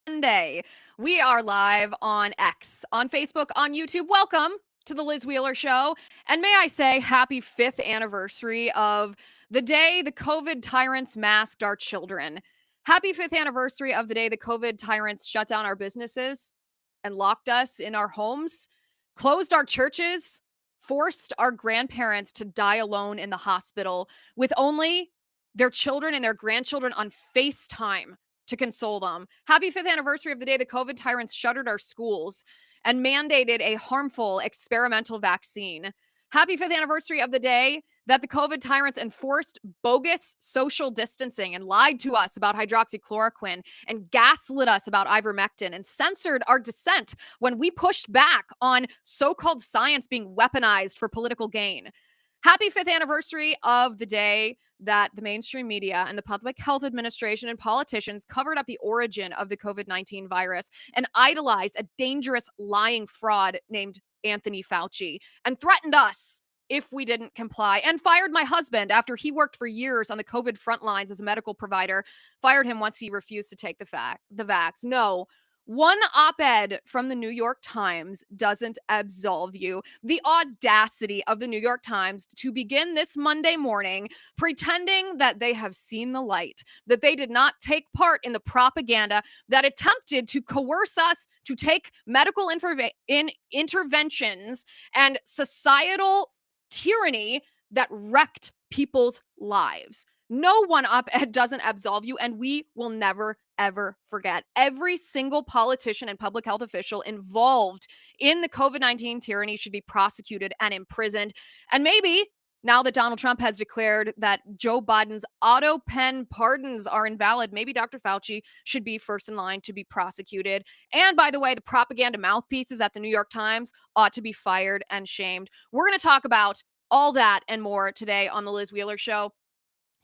Monday. We are live on X, on Facebook, on YouTube. Welcome to the Liz Wheeler Show. And may I say, happy 5th anniversary of the day the COVID tyrants masked our children. Happy 5th anniversary of the day the COVID tyrants shut down our businesses and locked us in our homes, closed our churches, forced our grandparents to die alone in the hospital with only their children and their grandchildren on FaceTime to console them. Happy 5th anniversary of the day the COVID tyrants shuttered our schools and mandated a harmful experimental vaccine. Happy 5th anniversary of the day that the COVID tyrants enforced bogus social distancing and lied to us about hydroxychloroquine and gaslit us about ivermectin and censored our dissent when we pushed back on so-called science being weaponized for political gain. Happy 5th anniversary of the day that the mainstream media and the Public Health Administration and politicians covered up the origin of the COVID-19 virus and idolized a dangerous lying fraud named Anthony Fauci and threatened us if we didn't comply, and fired my husband after he worked for years on the COVID front lines as a medical provider, fired him once he refused to take the vax. No, one op-ed from the New York Times doesn't absolve you. The audacity of the New York Times to begin this Monday morning pretending that they have seen the light, that they did not take part in the propaganda that attempted to coerce us to take medical interventions and societal tyranny that wrecked people's lives. No one op-ed doesn't absolve you, and we will never, ever forget. Every single politician and public health official involved in the COVID-19 tyranny should be prosecuted and imprisoned. And maybe now that Donald Trump has declared that Joe Biden's Autopen pardons are invalid, maybe Dr. Fauci should be first in line to be prosecuted. And by the way, the propaganda mouthpieces at the New York Times ought to be fired and shamed. We're going to talk about all that and more today on the Liz Wheeler Show.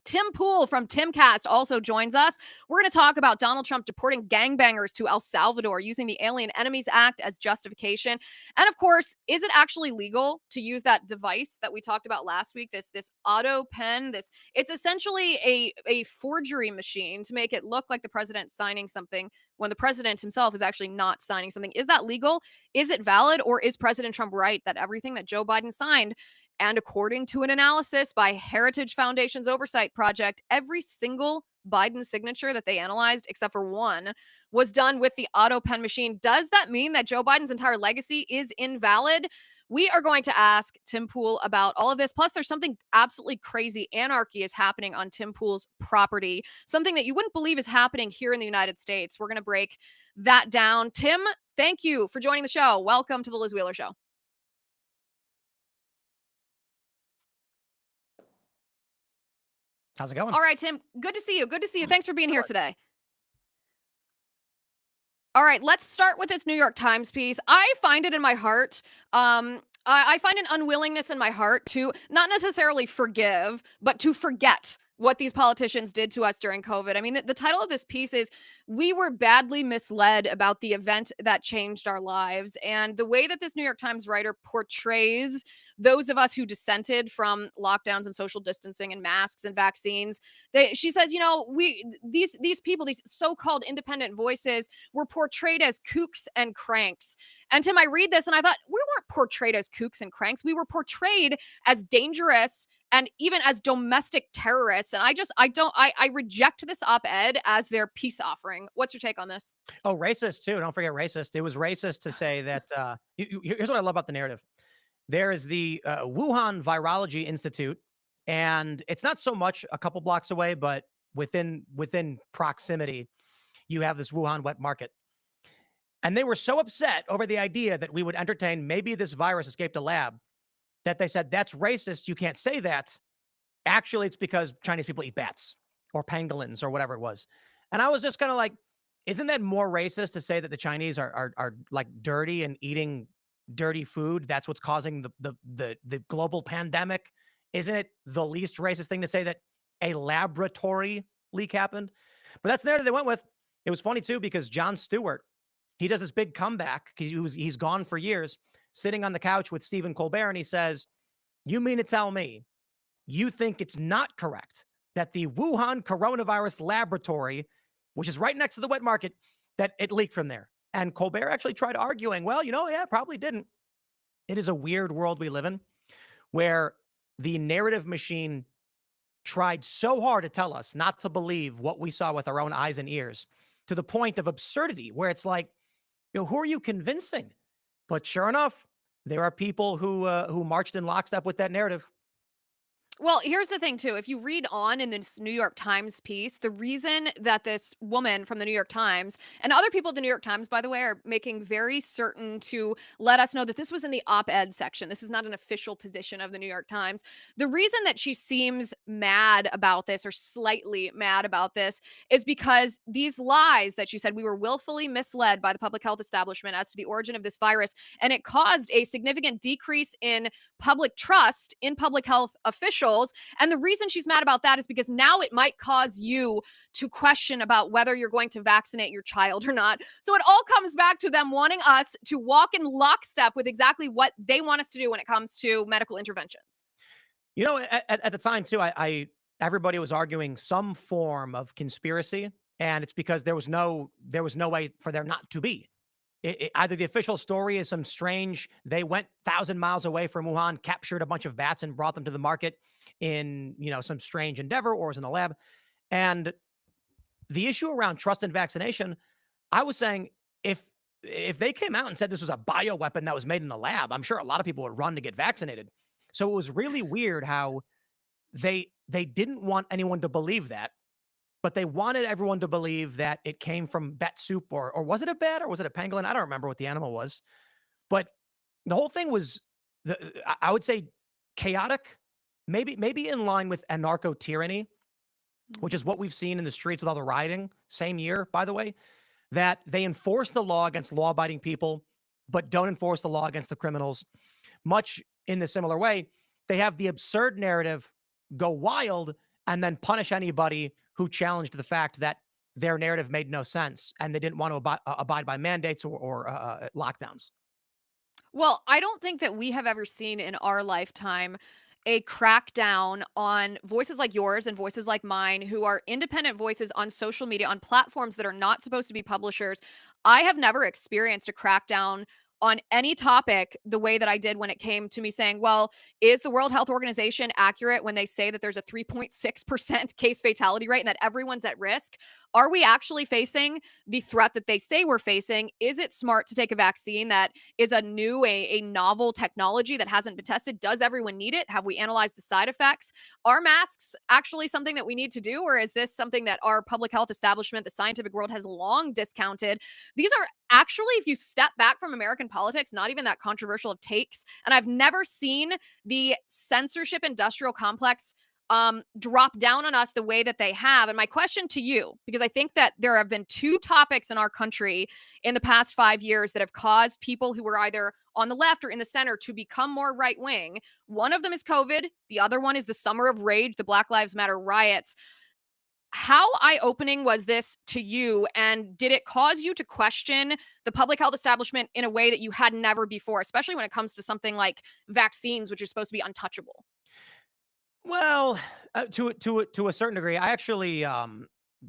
Tim Pool from Timcast also joins us. We're going to talk about Donald Trump deporting gangbangers to El Salvador using the Alien Enemies Act as justification. And of course, is it actually legal to use that device that we talked about last week, this Autopen? It's essentially a forgery machine to make it look like the president's signing something when the president himself is actually not signing something. Is that legal? Is it valid? Or is President Trump right that everything that Joe Biden signed, and according to an analysis by Heritage Foundation's Oversight Project, every single Biden signature that they analyzed, except for one, was done with the Autopen machine? Does that mean that Joe Biden's entire legacy is invalid? We are going to ask Tim Pool about all of this. Plus, there's something absolutely crazy. Anarchy is happening on Tim Pool's property, something that you wouldn't believe is happening here in the United States. We're going to break that down. Tim, thank you for joining the show. Welcome to the Liz Wheeler Show. How's it going? All right, Tim. Good to see you. Good to see you. Thanks for being here today. All right, let's start with this New York Times piece. I find it in my heart. I find an unwillingness in my heart to not necessarily forgive, but to forget what these politicians did to us during COVID. I mean, the title of this piece is "We Were Badly Misled About the Event That Changed Our Lives." And the way that this New York Times writer portrays those of us who dissented from lockdowns and social distancing and masks and vaccines, she says, these people, these so-called independent voices, were portrayed as kooks and cranks. And Tim, I read this and I thought, we weren't portrayed as kooks and cranks. We were portrayed as dangerous and even as domestic terrorists. And I reject this op-ed as their peace offering. What's your take on this? Oh, racist too. Don't forget racist. It was racist to say that, here's what I love about the narrative. There is the Wuhan Virology Institute, and it's not so much a couple blocks away, but within proximity, you have this Wuhan wet market. And they were so upset over the idea that we would entertain maybe this virus escaped a lab that they said, that's racist. You can't say that. Actually, it's because Chinese people eat bats or pangolins or whatever it was. And I was just kind of like, isn't that more racist to say that the Chinese are like dirty and eating dirty food? That's what's causing the global pandemic. Isn't it the least racist thing to say that a laboratory leak happened? But that's the narrative they went with. It was funny too, because Jon Stewart, he does this big comeback because he's gone for years, sitting on the couch with Stephen Colbert, and he says, you mean to tell me you think it's not correct that the Wuhan coronavirus laboratory, which is right next to the wet market, that it leaked from there. And Colbert actually tried arguing, well, yeah, probably didn't. It is a weird world we live in where the narrative machine tried so hard to tell us not to believe what we saw with our own eyes and ears, to the point of absurdity where it's like, who are you convincing? But sure enough, there are people who marched in lockstep with that narrative. Well, here's the thing too. If you read on in this New York Times piece, the reason that this woman from the New York Times and other people at the New York Times, by the way, are making very certain to let us know that this was in the op-ed section. This is not an official position of the New York Times. The reason that she seems mad about this or slightly mad about this is because these lies that she said we were willfully misled by the public health establishment as to the origin of this virus, and it caused a significant decrease in public trust in public health officials. And the reason she's mad about that is because now it might cause you to question about whether you're going to vaccinate your child or not. So it all comes back to them wanting us to walk in lockstep with exactly what they want us to do when it comes to medical interventions. At the time too, everybody was arguing some form of conspiracy, and it's because there was no way for there not to be. Either the official story is some strange, they went 1,000 miles away from Wuhan, captured a bunch of bats and brought them to the market in, some strange endeavor, or was in the lab. And the issue around trust and vaccination, I was saying, if they came out and said this was a bioweapon that was made in the lab, I'm sure a lot of people would run to get vaccinated. So it was really weird how they didn't want anyone to believe that, but they wanted everyone to believe that it came from bat soup, or was it a bat, or was it a pangolin? I don't remember what the animal was, but the whole thing was, I would say, chaotic, maybe in line with anarcho tyranny, which is what we've seen in the streets with all the rioting. Same year, by the way, that they enforce the law against law-abiding people, but don't enforce the law against the criminals. Much in the similar way, they have the absurd narrative go wild and then punish anybody who challenged the fact that their narrative made no sense and they didn't want to abide by mandates or lockdowns. Well, I don't think that we have ever seen in our lifetime a crackdown on voices like yours and voices like mine who are independent voices on social media, on platforms that are not supposed to be publishers. I have never experienced a crackdown on any topic the way that I did when it came to me saying, well, is the World Health Organization accurate when they say that there's a 3.6% case fatality rate and that everyone's at risk? Are we actually facing the threat that they say we're facing? Is it smart to take a vaccine that is a novel technology that hasn't been tested? Does everyone need it? Have we analyzed the side effects? Are masks actually something that we need to do? Or is this something that our public health establishment, the scientific world, has long discounted? These are actually, if you step back from American politics, not even that controversial of takes. And I've never seen the censorship industrial complex drop down on us the way that they have. And my question to you, because I think that there have been two topics in our country in the past 5 years that have caused people who were either on the left or in the center to become more right wing. One of them is COVID. The other one is the summer of rage, the Black Lives Matter riots. How eye-opening was this to you? And did it cause you to question the public health establishment in a way that you had never before, especially when it comes to something like vaccines, which are supposed to be untouchable? Well, to a certain degree, I actually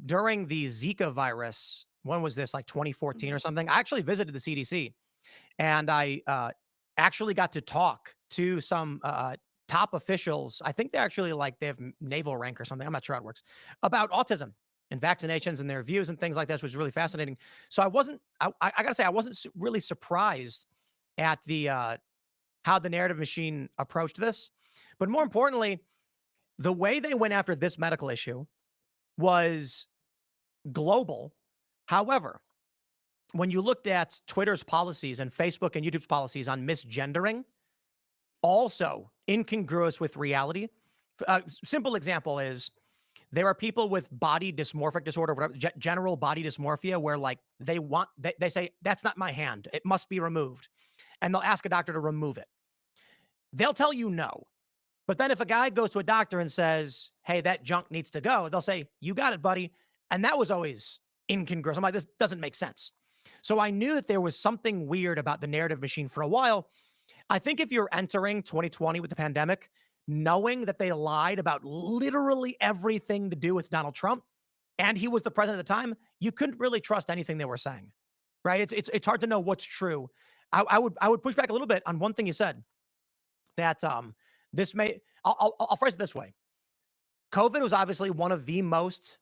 during the Zika virus, when was this, like 2014 or Mhm. something? I actually visited the CDC, and I actually got to talk to some top officials. I think they're actually, like, they have naval rank or something. I'm not sure how it works, about autism and vaccinations and their views and things like that, which was really fascinating. So I wasn't. I gotta say, I wasn't really surprised at the how the narrative machine approached this, but more importantly, the way they went after this medical issue was global. However, when you looked at Twitter's policies and Facebook and YouTube's policies on misgendering, also incongruous with reality. Simple example is there are people with body dysmorphic disorder, whatever, general body dysmorphia, where, like, they say, that's not my hand, it must be removed. And they'll ask a doctor to remove it. They'll tell you no. But then if a guy goes to a doctor and says, hey, that junk needs to go, they'll say, you got it, buddy. And that was always incongruous. I'm like, this doesn't make sense. So I knew that there was something weird about the narrative machine for a while. I think if you're entering 2020 with the pandemic, knowing that they lied about literally everything to do with Donald Trump, and he was the president at the time, you couldn't really trust anything they were saying, right? It's hard to know what's true. I would push back a little bit on one thing you said, that this may I'll phrase it this way. COVID was obviously one of the most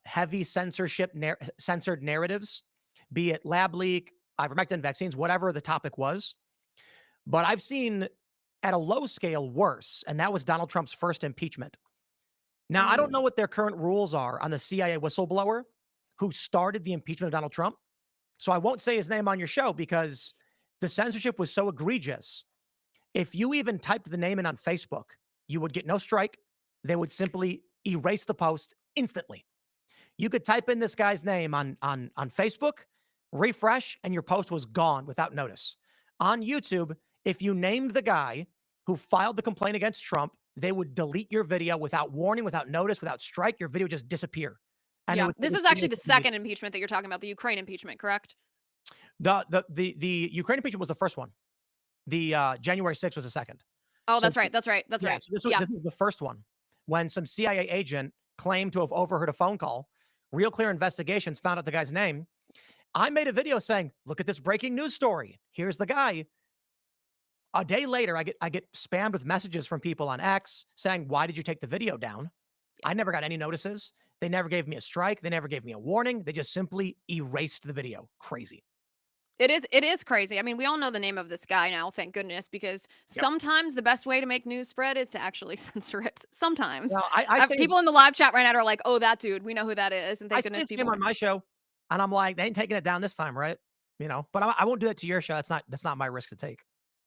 heavy censored narratives, be it lab leak, ivermectin, vaccines, whatever the topic was. But I've seen at a low scale worse, and that was Donald Trump's first impeachment. Now, I don't know what their current rules are on the CIA whistleblower who started the impeachment of Donald Trump. So I won't say his name on your show because the censorship was so egregious. If you even typed the name in on Facebook, you would get no strike. They would simply erase the post instantly. You could type in this guy's name on Facebook, refresh, and your post was gone without notice. On YouTube, if you named the guy who filed the complaint against Trump, they would delete your video without warning, without notice, without strike. Your video would just disappear. And it Yeah, would this is actually the second impeachment that you're talking about, the Ukraine impeachment, correct? The Ukraine impeachment was the first one. The January 6th was the second. Oh, So that's right. That's right. That's yeah, right. so this Yeah. was the first one when some CIA agent claimed to have overheard a phone call. Real Clear Investigations found out the guy's name. I made a video saying, "Look at this breaking news story. Here's the guy." A day later, I get spammed with messages from people on X saying, "Why did you take the video down?" I never got any notices. They never gave me a strike. They never gave me a warning. They just simply erased the video. Crazy. It is crazy. I mean, we all know the name of this guy now, thank goodness, because Yep. sometimes the best way to make news spread is to actually censor it. Sometimes. Well, I say People in the live chat right now are like, "Oh, that dude, we know who that is." And I thank see goodness his name people on my show, and I'm like, they ain't taking it down this time, right? But I won't do that to your show. That's not my risk to take.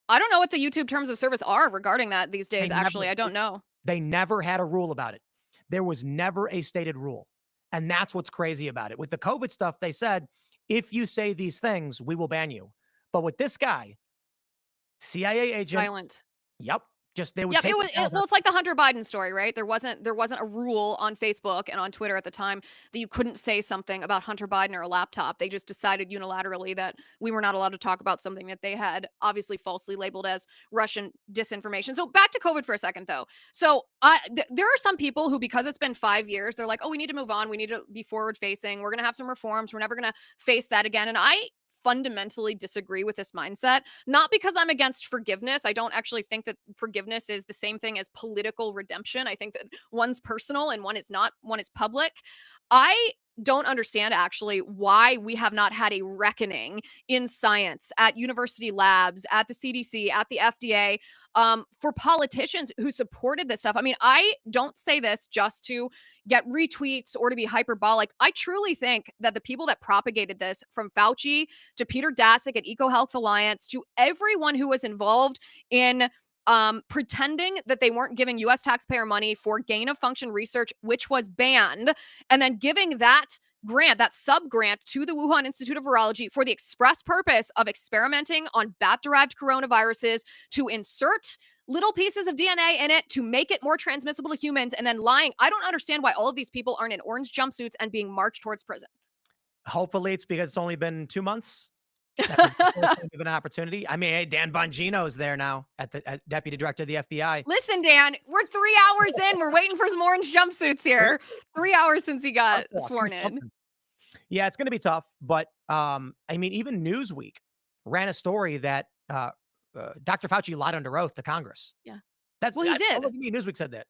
I don't know what the YouTube terms of service are regarding that these days, They actually. never, I don't know. they never had a rule about it. There was never a stated rule, and that's what's crazy about it. With the COVID stuff, they said if you say these things, we will ban you. But with this guy, CIA agent, Silent. yep, just they would Yep, take it down. well, it's like the Hunter Biden story, right? There wasn't a rule on Facebook and on Twitter at the time that you couldn't say something about Hunter Biden or a laptop. They just decided unilaterally that we were not allowed to talk about something that they had obviously falsely labeled as Russian disinformation. So back to COVID for a second, though. So there are some people who, because it's been 5 years, they're like, "Oh, we need to move on. We need to be forward facing. We're going to have some reforms. We're never going to face that again." And I fundamentally disagree with this mindset, not because I'm against forgiveness. I don't actually think that forgiveness is the same thing as political redemption. I think that one's personal and one is not, one is public. I don't understand actually why we have not had a reckoning in science at university labs, at the CDC, at the FDA, for politicians who supported this stuff. I mean, I don't say this just to get retweets or to be hyperbolic. I truly think that the people that propagated this, from Fauci to Peter Daszak at EcoHealth Alliance to everyone who was involved in pretending that they weren't giving US taxpayer money for gain of function research, which was banned, and then giving that grant, that sub grant, to the Wuhan Institute of Virology for the express purpose of experimenting on bat-derived coronaviruses to insert little pieces of DNA in it to make it more transmissible to humans, and then lying. I don't understand why all of these people aren't in orange jumpsuits and being marched towards prison. Hopefully, it's because it's only been 2 months. Give an opportunity. I mean, hey, Dan Bongino's there now at Deputy Director of the FBI. Listen, Dan, we're 3 hours in. We're waiting for some orange jumpsuits here. 3 hours since he got sworn in. Yeah, it's going to be tough. But I mean, even Newsweek ran a story that Dr. Fauci lied under oath to Congress. Yeah. Well, he did. Newsweek said that.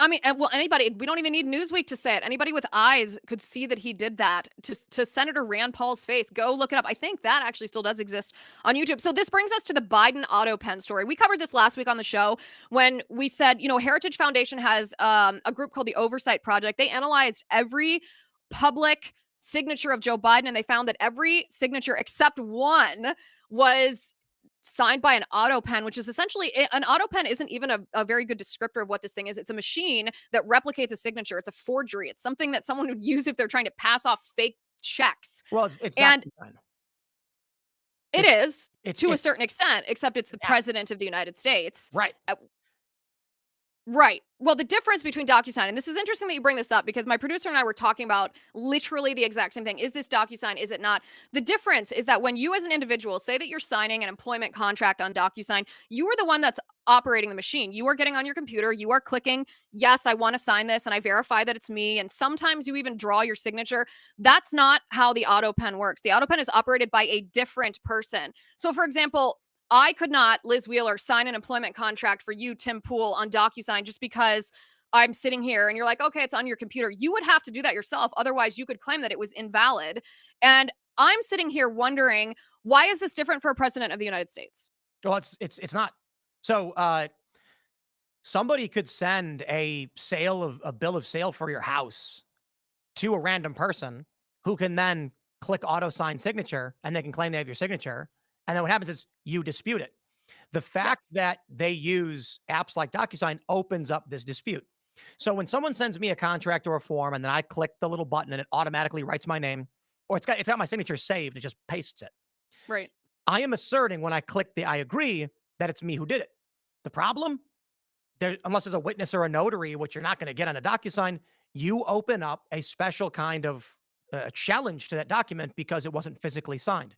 I mean, well, anybody, we don't even need Newsweek to say it. Anybody with eyes could see that he did that to Senator Rand Paul's face. Go look it up. I think that actually still does exist on YouTube. So this brings us to the Biden Autopen story. We covered this last week on the show when we said, Heritage Foundation has a group called the Oversight Project. They analyzed every public signature of Joe Biden, and they found that every signature except one was signed by an Autopen, which is essentially, an Autopen isn't even a very good descriptor of what this thing is. It's a machine that replicates a signature. It's a forgery. It's something that someone would use if they're trying to pass off fake checks. Well, it's and not it is to a certain extent, except it's the president of the United States. Right. Right. Well, the difference between DocuSign, and this is interesting that you bring this up because my producer and I were talking about literally the exact same thing. Is this DocuSign? Is it not? The difference is that when you as an individual say that you're signing an employment contract on DocuSign, you are the one that's operating the machine. You are getting on your computer, you are clicking, yes, I want to sign this, and I verify that it's me. And sometimes you even draw your signature. That's not how the Autopen works. The Autopen is operated by a different person. So, for example, I could not, Liz Wheeler, sign an employment contract for you, Tim Pool, on DocuSign just because I'm sitting here and you're like, okay, it's on your computer. You would have to do that yourself. Otherwise, you could claim that it was invalid. And I'm sitting here wondering, why is this different for a president of the United States? Well, it's not. So somebody could send a bill of sale for your house to a random person who can then click auto sign signature and they can claim they have your signature. And then what happens is you dispute it. The Yeah, fact that they use apps like DocuSign opens up this dispute. So when someone sends me a contract or a form and then I click the little button and it automatically writes my name, or it's got my signature saved, it just pastes it. right. I am asserting when I click the I agree that it's me who did it. The problem, unless there's a witness or a notary, which you're not going to get on a DocuSign, you open up a special kind of challenge to that document because it wasn't physically signed.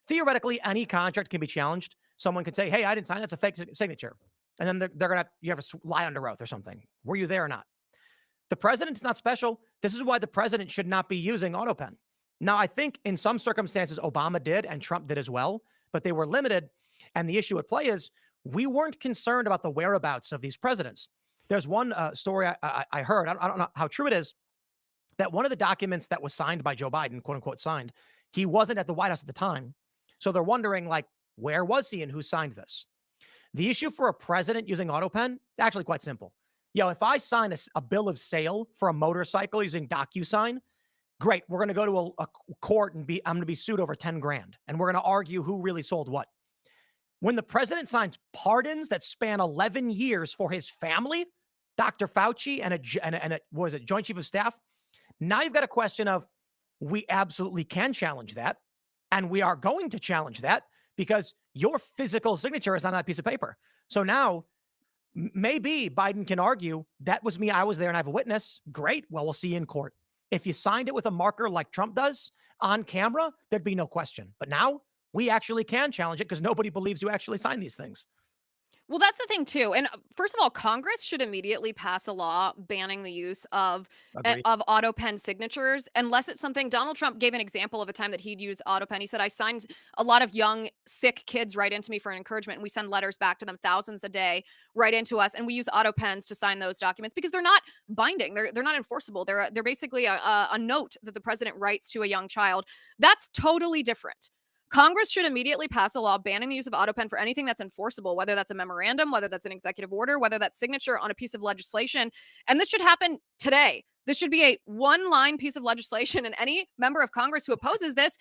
Theoretically, any contract can be challenged. Someone could say, "Hey, I didn't sign. That's a fake signature," and then they're gonna you have to lie under oath or something. Were you there or not? The president's not special. This is why the president should not be using Autopen. Now, I think in some circumstances Obama did and Trump did as well, but they were limited. And the issue at play is we weren't concerned about the whereabouts of these presidents. There's one story I heard. I don't know how true it is, that one of the documents that was signed by Joe Biden, quote unquote signed, he wasn't at the White House at the time. So they're wondering, like, where was he and who signed this? The issue for a president using Autopen, actually quite simple. If I sign a bill of sale for a motorcycle using DocuSign, great. We're going to go to a court and I'm going to be sued over 10 grand. And we're going to argue who really sold what. When the president signs pardons that span 11 years for his family, Dr. Fauci and a what was it, Joint Chief of Staff, now you've got a question of, we absolutely can challenge that. And we are going to challenge that because your physical signature is on that piece of paper. So now maybe Biden can argue that was me. I was there and I have a witness. Great. Well, we'll see you in court. If you signed it with a marker like Trump does on camera, there'd be no question. But now we actually can challenge it because nobody believes you actually signed these things. Well, that's the thing too. And first of all, Congress should immediately pass a law banning the use Agreed. of auto pen signatures, unless it's something. Donald Trump gave an example of a time that he'd use auto pen. He said, "I signed a lot of young, sick kids right into me for an encouragement, and we send letters back to them, thousands a day, right into us, and we use auto pens to sign those documents because they're not binding. They're not enforceable. They're basically a note that the president writes to a young child. That's totally different." Congress should immediately pass a law banning the use of Autopen for anything that's enforceable, whether that's a memorandum, whether that's an executive order, whether that's signature on a piece of legislation. And this should happen today. This should be a one-line piece of legislation, and any member of Congress who opposes this,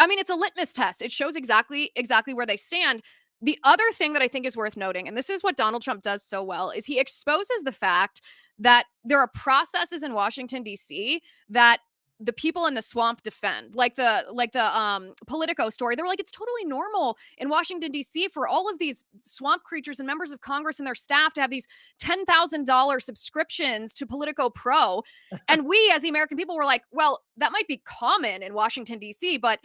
I mean, it's a litmus test. It shows exactly where they stand. The other thing that I think is worth noting, and this is what Donald Trump does so well, is he exposes the fact that there are processes in Washington, D.C. that the people in the swamp defend, like the Politico story. They were like, it's totally normal in Washington, D.C. for all of these swamp creatures and members of Congress and their staff to have these $10,000 subscriptions to Politico Pro. And we, as the American people, were like, well, that might be common in Washington, D.C., but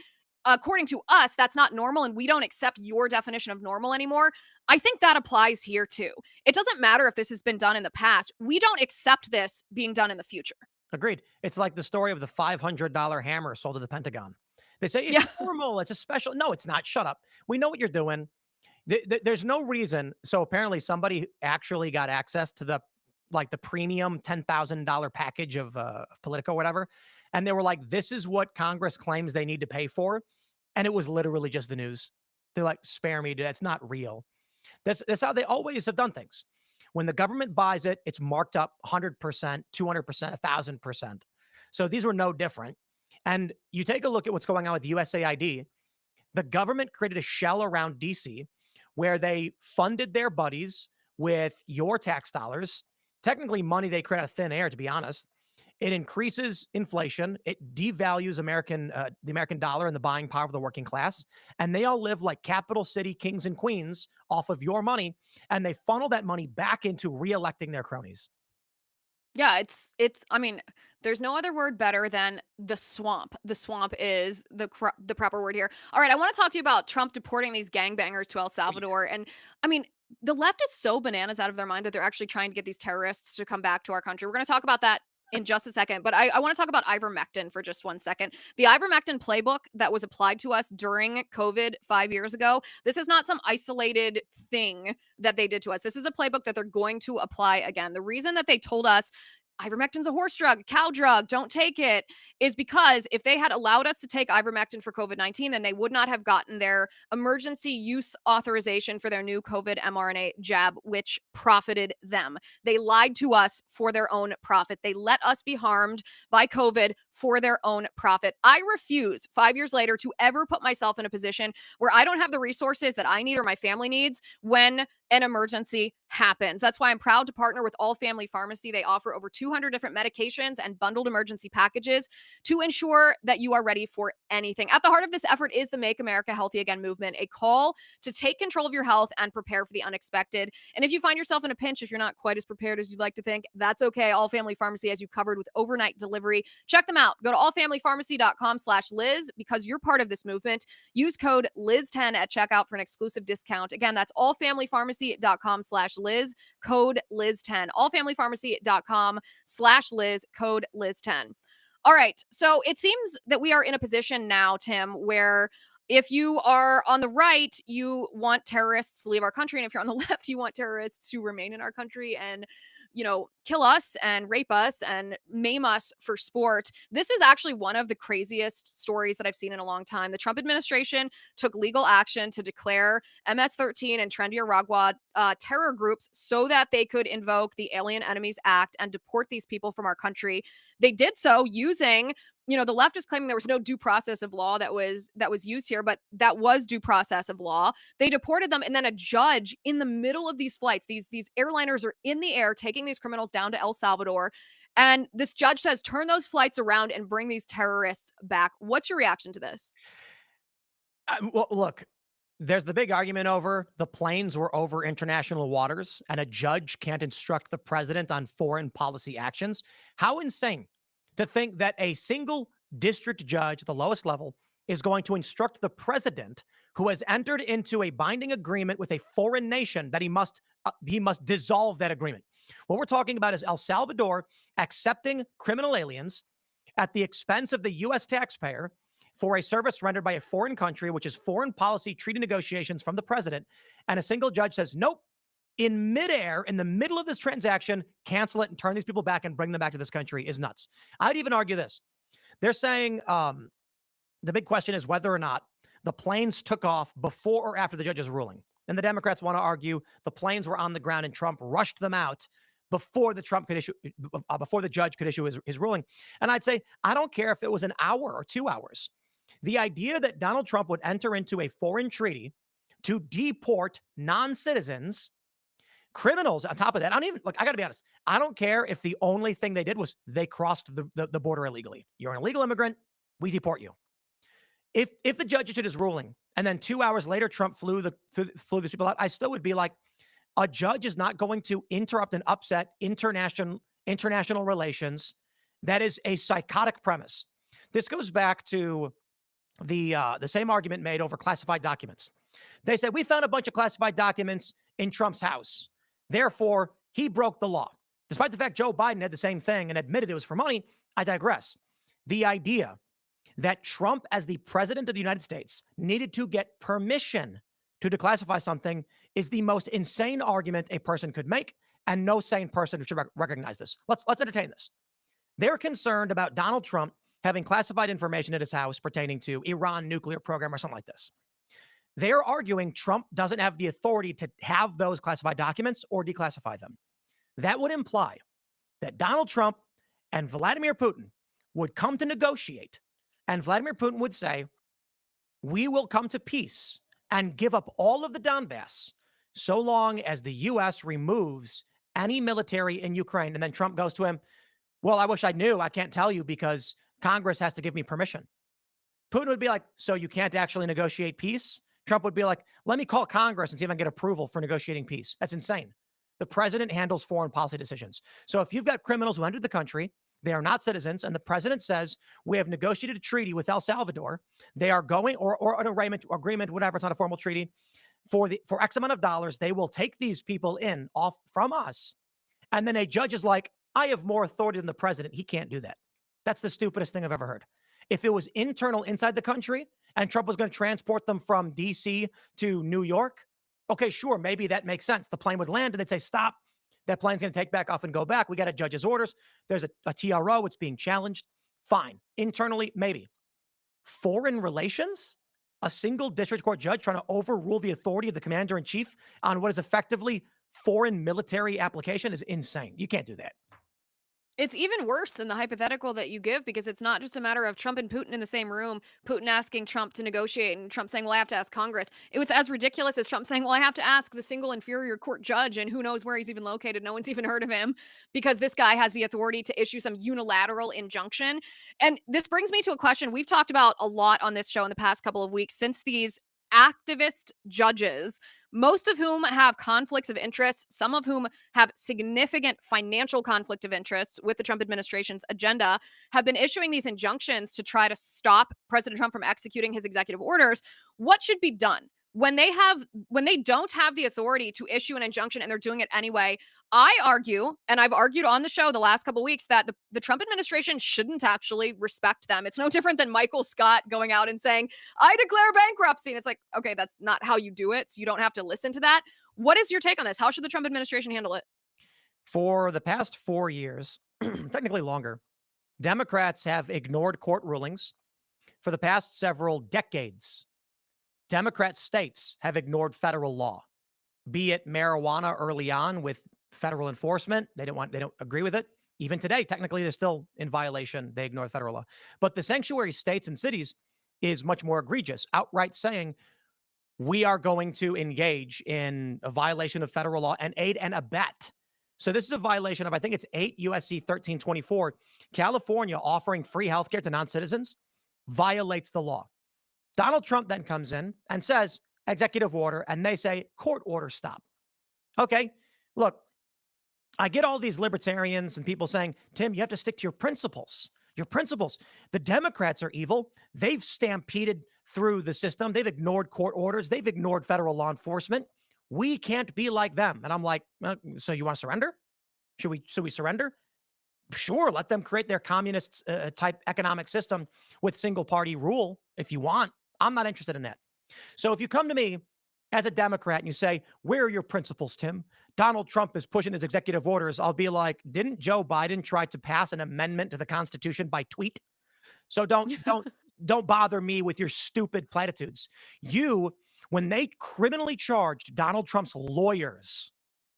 according to us, that's not normal, and we don't accept your definition of normal anymore. I think that applies here too. It doesn't matter if this has been done in the past. We don't accept this being done in the future. Agreed. It's like the story of the $500 hammer sold to the Pentagon. They say it's Yeah. normal. It's a special. No, it's not. Shut up. We know what you're doing. There's no reason. So apparently somebody actually got access to the premium $10,000 package of Politico or whatever. And they were like, this is what Congress claims they need to pay for. And it was literally just the news. They're like, spare me, dude. That's not real. That's how they always have done things. When the government buys it, it's marked up 100%, 200%, 1,000%. So these were no different. And you take a look at what's going on with USAID. The government created a shell around DC where they funded their buddies with your tax dollars, technically money they create out of thin air, to be honest. It increases inflation. It devalues the American dollar and the buying power of the working class. And they all live like capital city kings and queens off of your money. And they funnel that money back into reelecting their cronies. Yeah, I mean, there's no other word better than the swamp. The swamp is the proper word here. All right, I want to talk to you about Trump deporting these gangbangers to El Oh, yeah. Salvador. And I mean, The left is so bananas out of their mind that they're actually trying to get these terrorists to come back to our country. We're going to talk about that in just a second, but I want to talk about ivermectin for just 1 second. The ivermectin playbook that was applied to us during COVID 5 years ago, this is not some isolated thing that they did to us. This is a playbook that they're going to apply again. The reason that they told us ivermectin's a horse drug, cow drug, don't take it, is because if they had allowed us to take ivermectin for COVID-19, then they would not have gotten their emergency use authorization for their new COVID mRNA jab, which profited them. They lied to us for their own profit. They let us be harmed by COVID for their own profit. I refuse 5 years later to ever put myself in a position where I don't have the resources that I need or my family needs when an emergency happens. That's why I'm proud to partner with All Family Pharmacy. They offer over 200 different medications and bundled emergency packages to ensure that you are ready for anything. At the heart of this effort is the Make America Healthy Again movement, a call to take control of your health and prepare for the unexpected. And if you find yourself in a pinch, if you're not quite as prepared as you'd like to think, that's okay. All Family Pharmacy has you covered with overnight delivery. Check them out. Go to allfamilypharmacy.com/Liz because you're part of this movement. Use code Liz10 at checkout for an exclusive discount. Again, that's allfamilypharmacy.com/Liz, code Liz10. Allfamilypharmacy.com/Liz, code Liz10. All right. So it seems that we are in a position now, Tim, where if you are on the right, you want terrorists to leave our country. And if you're on the left, you want terrorists to remain in our country and, kill us and rape us and maim us for sport. This is actually one of the craziest stories that I've seen in a long time. The Trump administration took legal action to declare MS-13 and Trendy Aragua terror groups so that they could invoke the Alien Enemies Act and deport these people from our country. They did so using the left is claiming there was no due process of law that was used here, but that was due process of law. They deported them, and then a judge in the middle of these flights, these airliners are in the air taking these criminals down to El Salvador, and this judge says, turn those flights around and bring these terrorists back. What's your reaction to this? Well, look, there's the big argument over the planes were over international waters and a judge can't instruct the president on foreign policy actions. How insane to think that a single district judge at the lowest level is going to instruct the president, who has entered into a binding agreement with a foreign nation, that he must dissolve that agreement. What we're talking about is El Salvador accepting criminal aliens at the expense of the U.S. taxpayer for a service rendered by a foreign country, which is foreign policy treaty negotiations from the president. And a single judge says, nope, in midair, in the middle of this transaction, cancel it and turn these people back and bring them back to this country is nuts. I'd even argue this. They're saying the big question is whether or not the planes took off before or after the judge's ruling. And the Democrats want to argue the planes were on the ground and Trump rushed them out before the judge could issue his ruling. And I'd say, I don't care if it was an hour or 2 hours. The idea that Donald Trump would enter into a foreign treaty to deport non-citizens, criminals on top of that. I got to be honest. I don't care if the only thing they did was they crossed the border illegally. You're an illegal immigrant. We deport you. If the judge issued his ruling and then 2 hours later Trump flew these people out, I still would be like, a judge is not going to interrupt and upset international relations. That is a psychotic premise. This goes back to the same argument made over classified documents. They said, we found a bunch of classified documents in Trump's house. Therefore, he broke the law. Despite the fact Joe Biden had the same thing and admitted it was for money, I digress. The idea that Trump, as the president of the United States, needed to get permission to declassify something is the most insane argument a person could make, and no sane person should recognize this. Let's entertain this. They're concerned about Donald Trump having classified information at his house pertaining to Iran nuclear program or something like this. They're arguing Trump doesn't have the authority to have those classified documents or declassify them. That would imply that Donald Trump and Vladimir Putin would come to negotiate, and Vladimir Putin would say, we will come to peace and give up all of the Donbass so long as the U.S. removes any military in Ukraine. And then Trump goes to him, well, I wish I knew. I can't tell you because Congress has to give me permission. Putin would be like, so you can't actually negotiate peace? Trump would be like, let me call Congress and see if I can get approval for negotiating peace. That's insane. The president handles foreign policy decisions. So if you've got criminals who entered the country, they are not citizens, and the president says, we have negotiated a treaty with El Salvador. They are going, or an agreement, whatever, it's not a formal treaty. for X amount of dollars, they will take these people in off from us. And then a judge is like, I have more authority than the president. He can't do that. That's the stupidest thing I've ever heard. If it was internal inside the country and Trump was going to transport them from DC to New York, okay, sure, maybe that makes sense. The plane would land and they'd say, stop. That plane's going to take back off and go back. We got a judge's orders. There's a TRO. It's being challenged. Fine. Internally, maybe. Foreign relations? A single district court judge trying to overrule the authority of the commander in chief on what is effectively foreign military application is insane. You can't do that. It's even worse than the hypothetical that you give, because it's not just a matter of Trump and Putin in the same room, Putin asking Trump to negotiate and Trump saying, well, I have to ask Congress. It was as ridiculous as Trump saying, well, I have to ask the single inferior court judge, and who knows where he's even located. No one's even heard of him, because this guy has the authority to issue some unilateral injunction. And this brings me to a question we've talked about a lot on this show in the past couple of weeks, since these activist judges, most of whom have conflicts of interest, some of whom have significant financial conflict of interest with the Trump administration's agenda, have been issuing these injunctions to try to stop President Trump from executing his executive orders. What should be done when they don't have the authority to issue an injunction and they're doing it anyway? I argue, and I've argued on the show the last couple of weeks, that the Trump administration shouldn't actually respect them. It's no different than Michael Scott going out and saying, I declare bankruptcy. And it's like, okay, that's not how you do it, so you don't have to listen to that. What is your take on this? How should the Trump administration handle it? For the past 4 years, technically longer, Democrats have ignored court rulings. For the past several decades, Democrat states have ignored federal law, be it marijuana early on with federal enforcement. They don't agree with it. Even today, technically, they're still in violation. They ignore federal law. But the sanctuary states and cities is much more egregious, outright saying, we are going to engage in a violation of federal law and aid and abet. So this is a violation of, I think it's 8 U.S.C. 1324. California offering free healthcare to non-citizens violates the law. Donald Trump then comes in and says, executive order, and they say, court order, stop. Okay, look, I get all these libertarians and people saying, Tim, you have to stick to your principles. Your principles. The Democrats are evil. They've stampeded through the system. They've ignored court orders. They've ignored federal law enforcement. We can't be like them. And I'm like, so you want to surrender? Should we surrender? Sure, let them create their communist type economic system with single party rule if you want. I'm not interested in that. So if you come to me as a Democrat and you say, where are your principles, Tim? Donald Trump is pushing his executive orders. I'll be like, didn't Joe Biden try to pass an amendment to the Constitution by tweet? So don't bother me with your stupid platitudes. When they criminally charged Donald Trump's lawyers,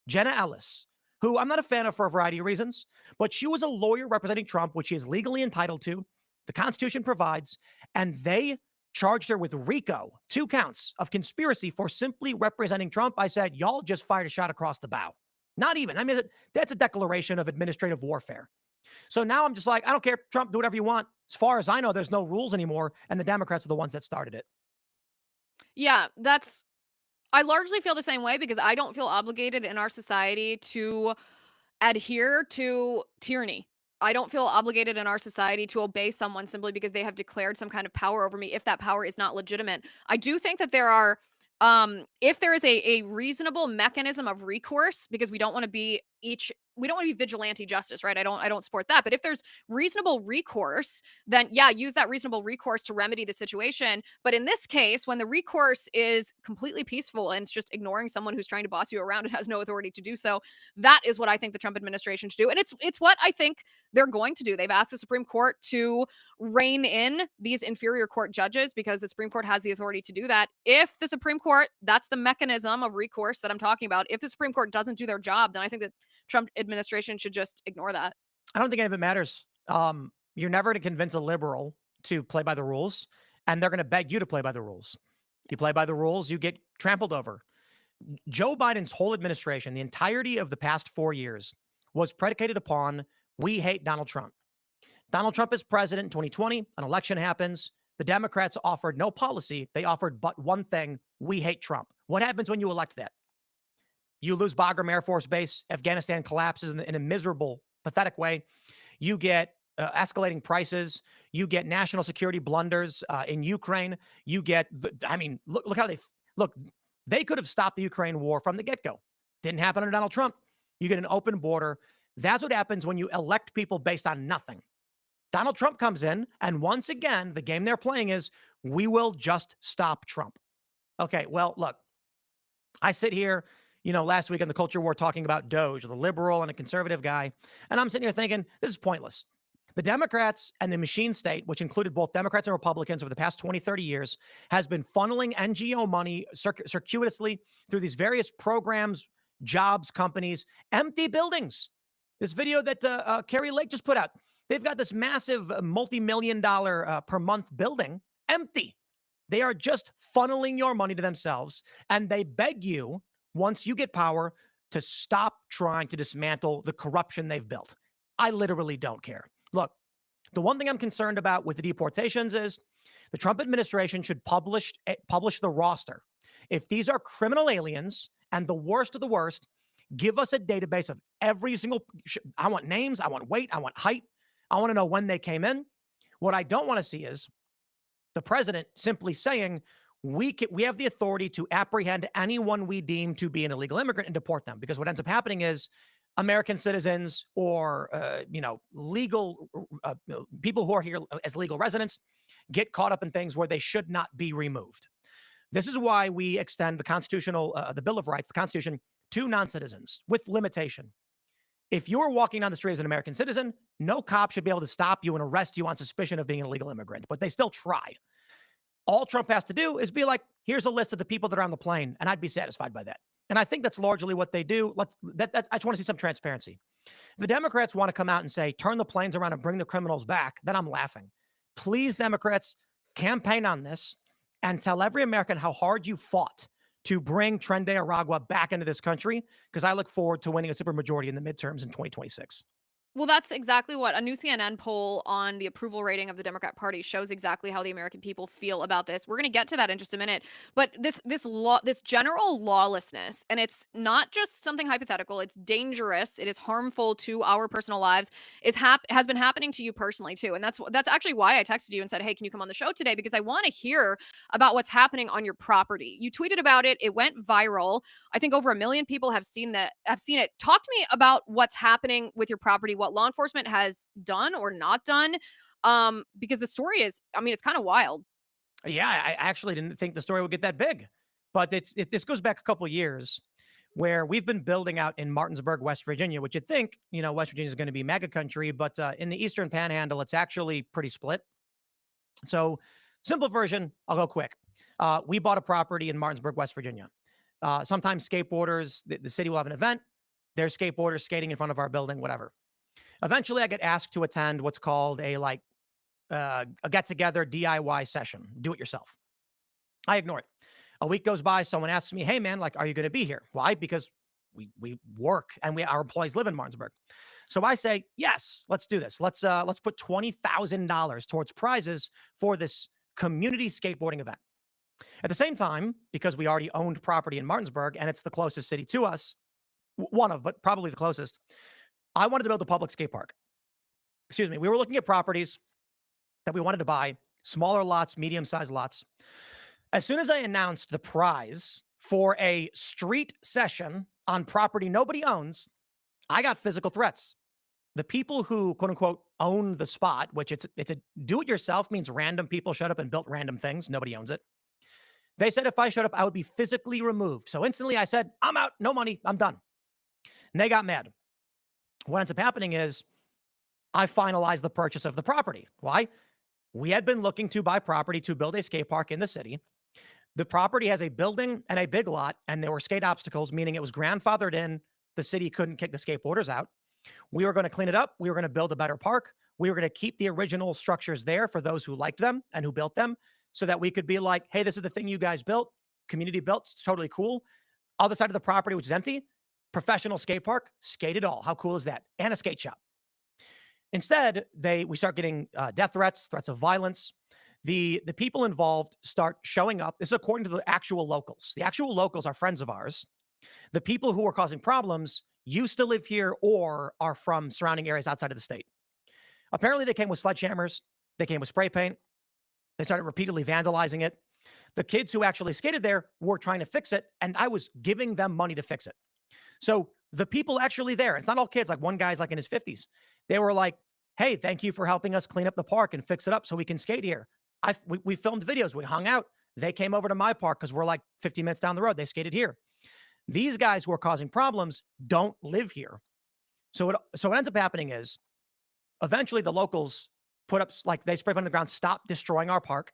Jenna Ellis, who I'm not a fan of for a variety of reasons, but she was a lawyer representing Trump, which she is legally entitled to. The Constitution provides, and they charged her with RICO, 2 counts of conspiracy for simply representing Trump. I said, y'all just fired a shot across the bow. Not even. I mean, that's a declaration of administrative warfare. So now I'm just like, I don't care, Trump, do whatever you want. As far as I know, there's no rules anymore, and the Democrats are the ones that started it. Yeah, I largely feel the same way, because I don't feel obligated in our society to adhere to tyranny. I don't feel obligated in our society to obey someone simply because they have declared some kind of power over me if that power is not legitimate. I do think that there are, if there is a reasonable mechanism of recourse, because we don't want to be vigilante justice, right? I don't support that. But if there's reasonable recourse, then yeah, use that reasonable recourse to remedy the situation. But in this case, when the recourse is completely peaceful and it's just ignoring someone who's trying to boss you around and has no authority to do so, that is what I think the Trump administration should do. And it's what I think they're going to do. They've asked the Supreme Court to rein in these inferior court judges because the Supreme Court has the authority to do that. If the Supreme Court, that's the mechanism of recourse that I'm talking about. If the Supreme Court doesn't do their job, then I think that Trump administration should just ignore that. I don't think any of it matters. You're never going to convince a liberal to play by the rules, and they're going to beg you to play by the rules. You play by the rules, you get trampled over. Joe Biden's whole administration, the entirety of the past 4 years, was predicated upon, we hate Donald Trump. Donald Trump is president in 2020. An election happens. The Democrats offered no policy. They offered but one thing: we hate Trump. What happens when you elect that? You lose Bagram Air Force Base. Afghanistan collapses in a miserable, pathetic way. You get escalating prices. You get national security blunders in Ukraine. You get, look how look. They could have stopped the Ukraine war from the get-go. Didn't happen under Donald Trump. You get an open border. That's what happens when you elect people based on nothing. Donald Trump comes in, and once again, the game they're playing is, we will just stop Trump. Okay, well, look, I sit here, last week on the culture war talking about Doge, the liberal and a conservative guy, and I'm sitting here thinking, this is pointless. The Democrats and the machine state, which included both Democrats and Republicans over the past 20, 30 years, has been funneling NGO money circuitously through these various programs, jobs, companies, empty buildings. This video that Carrie Lake just put out, they've got this massive multi-million-dollar per month building empty. They are just funneling your money to themselves, and they beg you, once you get power, to stop trying to dismantle the corruption they've built. I literally don't care. Look, the one thing I'm concerned about with the deportations is the Trump administration should publish the roster. If these are criminal aliens and the worst of the worst, give us a database of every single. I want names, I want weight, I want height. I want to know when they came in. What I don't want to see is the president simply saying, we have the authority to apprehend anyone we deem to be an illegal immigrant and deport them. Because what ends up happening is American citizens or, legal people who are here as legal residents get caught up in things where they should not be removed. This is why we extend the Bill of Rights, the Constitution, to non-citizens with limitation. If you're walking down the street as an American citizen, no cop should be able to stop you and arrest you on suspicion of being an illegal immigrant, but they still try. All Trump has to do is be like, here's a list of the people that are on the plane, and I'd be satisfied by that. And I think that's largely what they do. I just want to see some transparency. If the Democrats want to come out and say, turn the planes around and bring the criminals back, then I'm laughing. Please, Democrats, campaign on this and tell every American how hard you fought to bring Tren de Aragua back into this country, because I look forward to winning a supermajority in the midterms in 2026. Well, that's exactly what a new CNN poll on the approval rating of the Democrat Party shows, exactly how the American people feel about this. We're going to get to that in just a minute. But this general lawlessness, and it's not just something hypothetical, it's dangerous, it is harmful to our personal lives, has been happening to you personally too. And that's actually why I texted you and said, "Hey, can you come on the show today, because I want to hear about what's happening on your property." You tweeted about it, it went viral. I think over 1 million people have seen it. Talk to me about what's happening with your property, what law enforcement has done or not done, because the story is, it's kind of wild. Yeah, I actually didn't think the story would get that big, but this goes back a couple of years, where we've been building out in Martinsburg, West Virginia, which you'd think, West Virginia is going to be mega country, but in the Eastern Panhandle, it's actually pretty split. So, simple version, I'll go quick. We bought a property in Martinsburg, West Virginia. Sometimes skateboarders, the city will have an event. There's skateboarders skating in front of our building, whatever. Eventually, I get asked to attend what's called a get-together DIY session, do it yourself. I ignore it. A week goes by, someone asks me, "Hey man, are you going to be here?" Why? Because we work and our employees live in Martinsburg. So I say, yes, let's do this. Let's put $20,000 towards prizes for this community skateboarding event. At the same time, because we already owned property in Martinsburg and it's the closest city to us, but probably the closest, I wanted to build a public skate park. Excuse me. We were looking at properties that we wanted to buy, smaller lots, medium-sized lots. As soon as I announced the prize for a street session on property nobody owns, I got physical threats. The people who, quote unquote, own the spot, which it's a do-it-yourself, means random people showed up and built random things. Nobody owns it. They said if I showed up, I would be physically removed. So instantly I said, I'm out, no money, I'm done. And they got mad. What ends up happening is I finalized the purchase of the property. Why? We had been looking to buy property to build a skate park in the city. The property has a building and a big lot, and there were skate obstacles, meaning it was grandfathered in. The city couldn't kick the skateboarders out. We were going to clean it up. We were going to build a better park. We were going to keep the original structures there for those who liked them and who built them, so that we could be like, hey, this is the thing you guys built, community built, it's totally cool. Other side of the property, which is empty, professional skate park, skate it all. How cool is that? And a skate shop. Instead, we start getting death threats, threats of violence. The people involved start showing up. This is according to the actual locals. The actual locals are friends of ours. The people who are causing problems used to live here or are from surrounding areas outside of the state. Apparently, they came with sledgehammers. They came with spray paint. They started repeatedly vandalizing it. The kids who actually skated there were trying to fix it, and I was giving them money to fix it. So the people actually there, it's not all kids, like one guy's like in his 50s. They were like, hey, thank you for helping us clean up the park and fix it up so we can skate here. We filmed videos. We hung out. They came over to my park because we're like 15 minutes down the road. They skated here. These guys who are causing problems don't live here. So what ends up happening is eventually the locals put up, like they spray paint on the ground, stop destroying our park.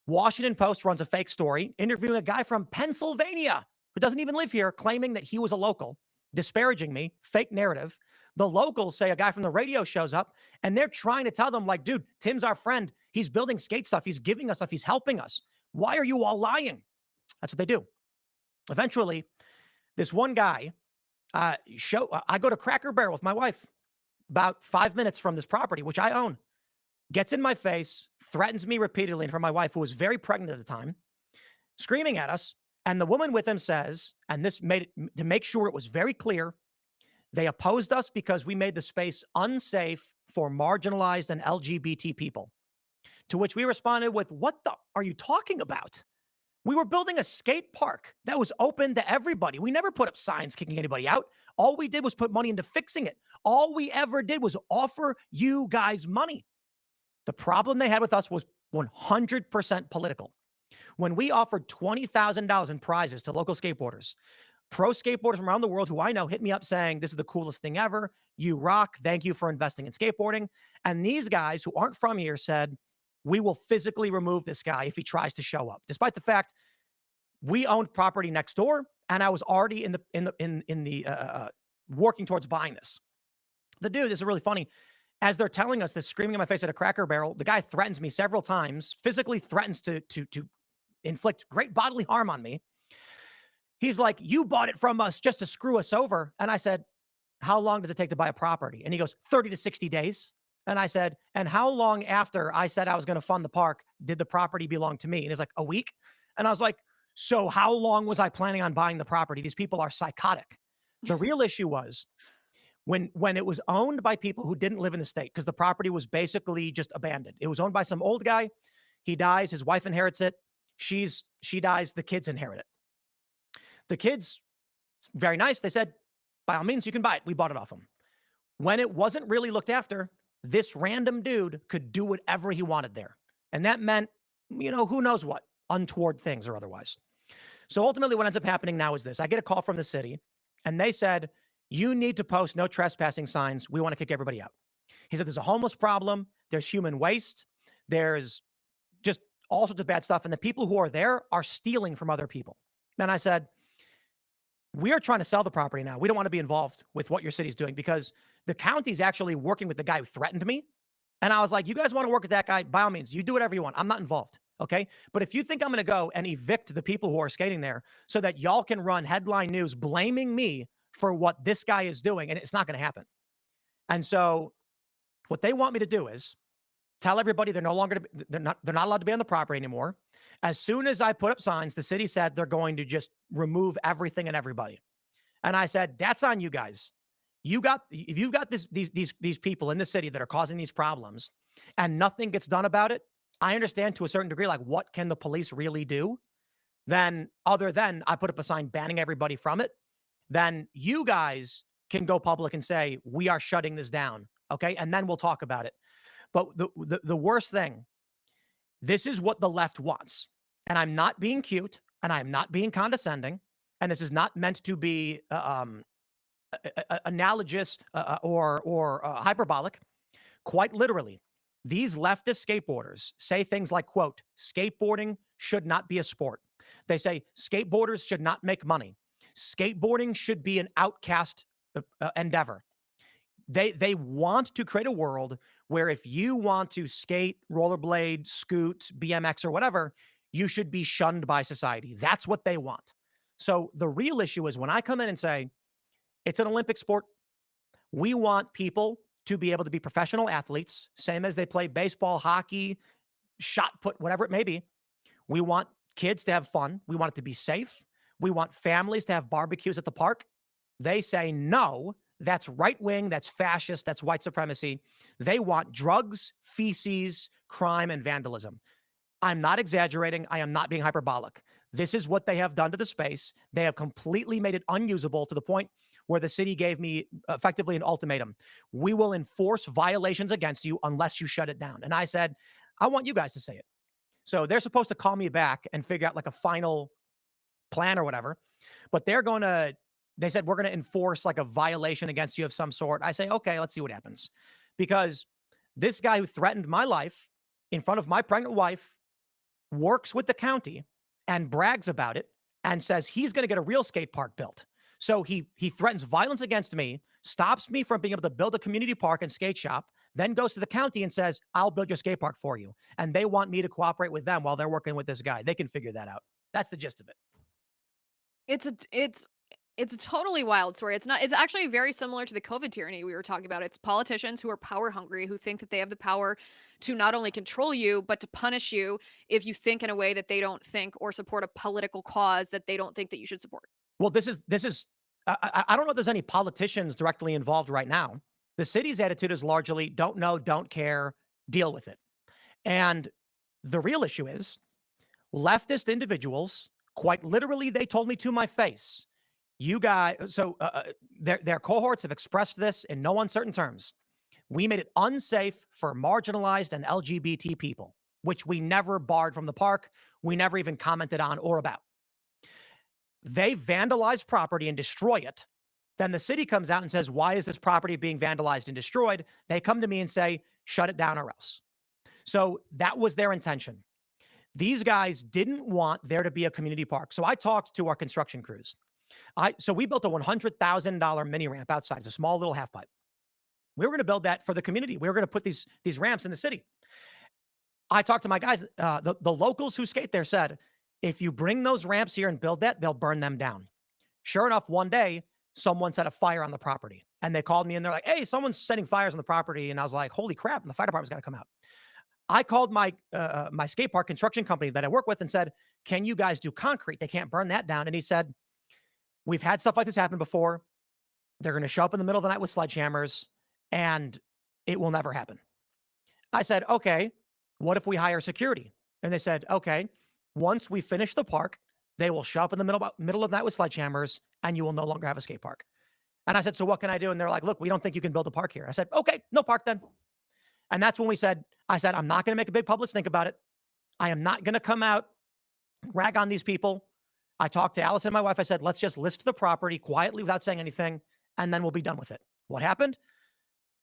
Washington Post runs a fake story interviewing a guy from Pennsylvania who doesn't even live here, claiming that he was a local, disparaging me, fake narrative. The locals say a guy from the radio shows up and they're trying to tell them like, dude, Tim's our friend. He's building skate stuff. He's giving us stuff. He's helping us. Why are you all lying? That's what they do. Eventually, this one guy, I go to Cracker Barrel with my wife about 5 minutes from this property, which I own, gets in my face, threatens me repeatedly in front of my wife, who was very pregnant at the time, screaming at us. And the woman with him says, and this made it to make sure it was very clear, they opposed us because we made the space unsafe for marginalized and LGBT people. To which we responded with, what the are you talking about? We were building a skate park that was open to everybody. We never put up signs kicking anybody out. All we did was put money into fixing it. All we ever did was offer you guys money. The problem they had with us was 100% political. When we offered $20,000 in prizes to local skateboarders, pro skateboarders from around the world who I know hit me up saying, this is the coolest thing ever. You rock. Thank you for investing in skateboarding. And these guys who aren't from here said, we will physically remove this guy if he tries to show up, despite the fact we owned property next door and I was already in the working towards buying this. The dude, this is really funny. As they're telling us this, screaming in my face at a Cracker Barrel, the guy threatens me several times, physically threatens to inflict great bodily harm on me. He's like, you bought it from us just to screw us over. And I said, how long does it take to buy a property? And he goes, 30 to 60 days. And I said, and how long after I said I was going to fund the park did the property belong to me? And he's like, a week. And I was like, so how long was I planning on buying the property? These people are psychotic. The real issue was when it was owned by people who didn't live in the state, because the property was basically just abandoned. It was owned by some old guy. He dies. His wife inherits it. She dies. The kids inherit it. The kids, very nice. They said, by all means, you can buy it. We bought it off them. When it wasn't really looked after, this random dude could do whatever he wanted there. And that meant, who knows what, untoward things or otherwise. So ultimately what ends up happening now is this. I get a call from the city and they said, you need to post no trespassing signs. We want to kick everybody out. He said, there's a homeless problem. There's human waste. There's just all sorts of bad stuff. And the people who are there are stealing from other people. And I said, we are trying to sell the property now. We don't want to be involved with what your city's doing because the county's actually working with the guy who threatened me. And I was like, you guys want to work with that guy? By all means, you do whatever you want. I'm not involved. Okay. But if you think I'm going to go and evict the people who are skating there so that y'all can run headline news blaming me for what this guy is doing, and it's not going to happen. And so what they want me to do is tell everybody they're not allowed to be on the property anymore. As soon as I put up signs, the city said they're going to just remove everything and everybody. And I said, that's on you guys. If you've got these people in the city that are causing these problems and nothing gets done about it, I understand to a certain degree, like what can the police really do? Then other than I put up a sign banning everybody from it, then you guys can go public and say, we are shutting this down. Okay. And then we'll talk about it. But the worst thing, this is what the left wants. And I'm not being cute and I'm not being condescending. And this is not meant to be analogous or hyperbolic. Quite literally, these leftist skateboarders say things like, quote, skateboarding should not be a sport. They say skateboarders should not make money. Skateboarding should be an outcast endeavor. They want to create a world where if you want to skate, rollerblade, scoot, BMX, or whatever, you should be shunned by society. That's what they want. So the real issue is when I come in and say, it's an Olympic sport, we want people to be able to be professional athletes, same as they play baseball, hockey, shot put, whatever it may be. We want kids to have fun. We want it to be safe. We want families to have barbecues at the park. They say, no, that's right wing, that's fascist, that's white supremacy. They want drugs, feces, crime, and vandalism. I'm not exaggerating. I am not being hyperbolic. This is what they have done to the space. They have completely made it unusable to the point where the city gave me effectively an ultimatum. We will enforce violations against you unless you shut it down. And I said, I want you guys to say it. So they're supposed to call me back and figure out like a final plan or whatever. But they said, we're going to enforce like a violation against you of some sort. I say, okay, let's see what happens. Because this guy who threatened my life in front of my pregnant wife works with the county and brags about it and says he's going to get a real skate park built. So he threatens violence against me, stops me from being able to build a community park and skate shop, then goes to the county and says, I'll build your skate park for you. And they want me to cooperate with them while they're working with this guy. They can figure that out. That's the gist of it. It's a totally wild story. It's actually very similar to the COVID tyranny we were talking about. It's politicians who are power hungry, who think that they have the power to not only control you, but to punish you if you think in a way that they don't think or support a political cause that they don't think that you should support. Well, I don't know if there's any politicians directly involved right now. The city's attitude is largely don't know, don't care, deal with it. And the real issue is leftist individuals, quite literally, they told me to my face, you guys, their cohorts have expressed this in no uncertain terms. We made it unsafe for marginalized and LGBT people, which we never barred from the park. We never even commented on or about. They vandalize property and destroy it. Then the city comes out and says, why is this property being vandalized and destroyed? They come to me and say, shut it down or else. So that was their intention. These guys didn't want there to be a community park. So I talked to our construction crews. So we built a $100,000 mini ramp outside. It's a small little half pipe. We were going to build that for the community. We were going to put these ramps in the city. I talked to my guys. The locals who skate there said, if you bring those ramps here and build that, they'll burn them down. Sure enough, one day, someone set a fire on the property. And they called me and they're like, hey, someone's setting fires on the property. And I was like, holy crap. And the fire department's got to come out. I called my skate park construction company that I work with and said, can you guys do concrete? They can't burn that down. And he said, we've had stuff like this happen before. They're going to show up in the middle of the night with sledgehammers and it will never happen. I said, okay, what if we hire security? And they said, okay, once we finish the park, they will show up in the middle of the night with sledgehammers and you will no longer have a skate park. And I said, so what can I do? And they're like, look, we don't think you can build a park here. I said, okay, no park then. And that's when I said, I'm not going to make a big public stink about it. I am not going to come out, rag on these people. I talked to Allison, my wife. I said, let's just list the property quietly without saying anything, and then we'll be done with it. What happened?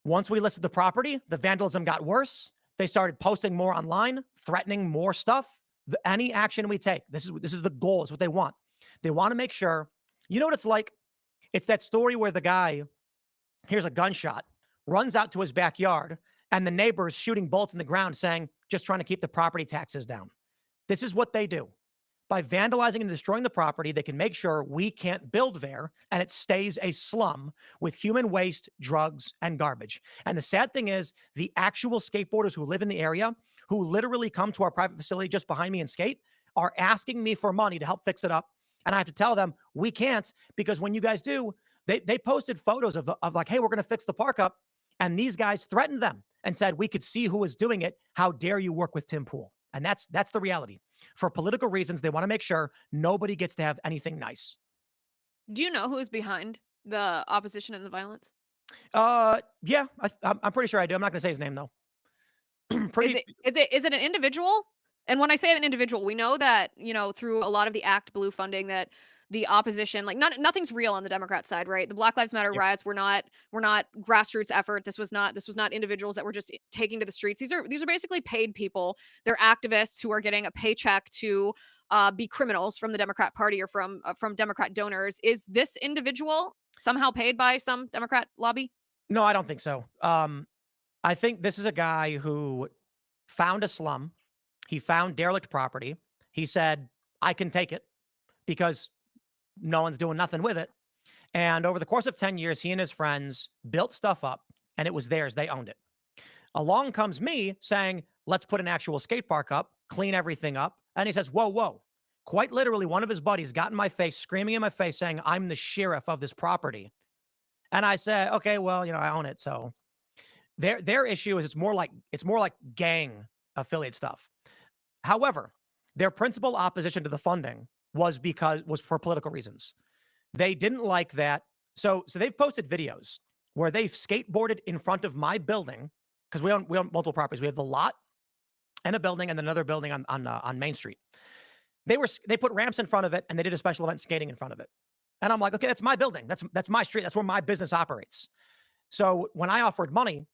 Once we listed the property, the vandalism got worse. They started posting more online, threatening more stuff. Any action we take, this is the goal. It's what they want. They want to make sure, you know what it's like? It's that story where the guy hears a gunshot, runs out to his backyard, and the neighbor's shooting bullets in the ground saying, just trying to keep the property taxes down. This is what they do. By vandalizing and destroying the property, they can make sure we can't build there and it stays a slum with human waste, drugs, and garbage. And the sad thing is, the actual skateboarders who live in the area, who literally come to our private facility just behind me and skate, are asking me for money to help fix it up. And I have to tell them, we can't, because when you guys do, they posted photos of like, hey, we're going to fix the park up. And these guys threatened them and said, we could see who was doing it. How dare you work with Tim Pool? And that's the reality. For political reasons, they want to make sure nobody gets to have anything nice. Do you know who's behind the opposition and the violence? Yeah, I'm pretty sure I do. I'm not going to say his name though. Is it an individual? And when I say an individual, we know that, through a lot of the Act Blue funding that the opposition, like nothing's real on the Democrat side, right? The Black Lives Matter riots were not grassroots effort. This was not individuals that were just taking to the streets. These are basically paid people. They're activists who are getting a paycheck to be criminals from the Democrat Party or from Democrat donors. Is this individual somehow paid by some Democrat lobby? No, I don't think so. I think this is a guy who found a slum. He found derelict property. He said, I can take it because no one's doing nothing with it. And over the course of 10 years, he and his friends built stuff up and it was theirs. They owned it. Along comes me saying, let's put an actual skate park up, clean everything up. And he says, whoa, whoa. Quite literally, one of his buddies got in my face, screaming in my face, saying, I'm the sheriff of this property. And I said, okay, well, I own it. So their issue is it's more like gang affiliate stuff. However, their principal opposition to the funding was for political reasons. They didn't like that. So they've posted videos where they've skateboarded in front of my building because we own multiple properties. We have the lot and a building and another building on Main Street. They put ramps in front of it and they did a special event skating in front of it. And I'm like, okay, that's my building. That's my street. That's where my business operates. So when I offered money,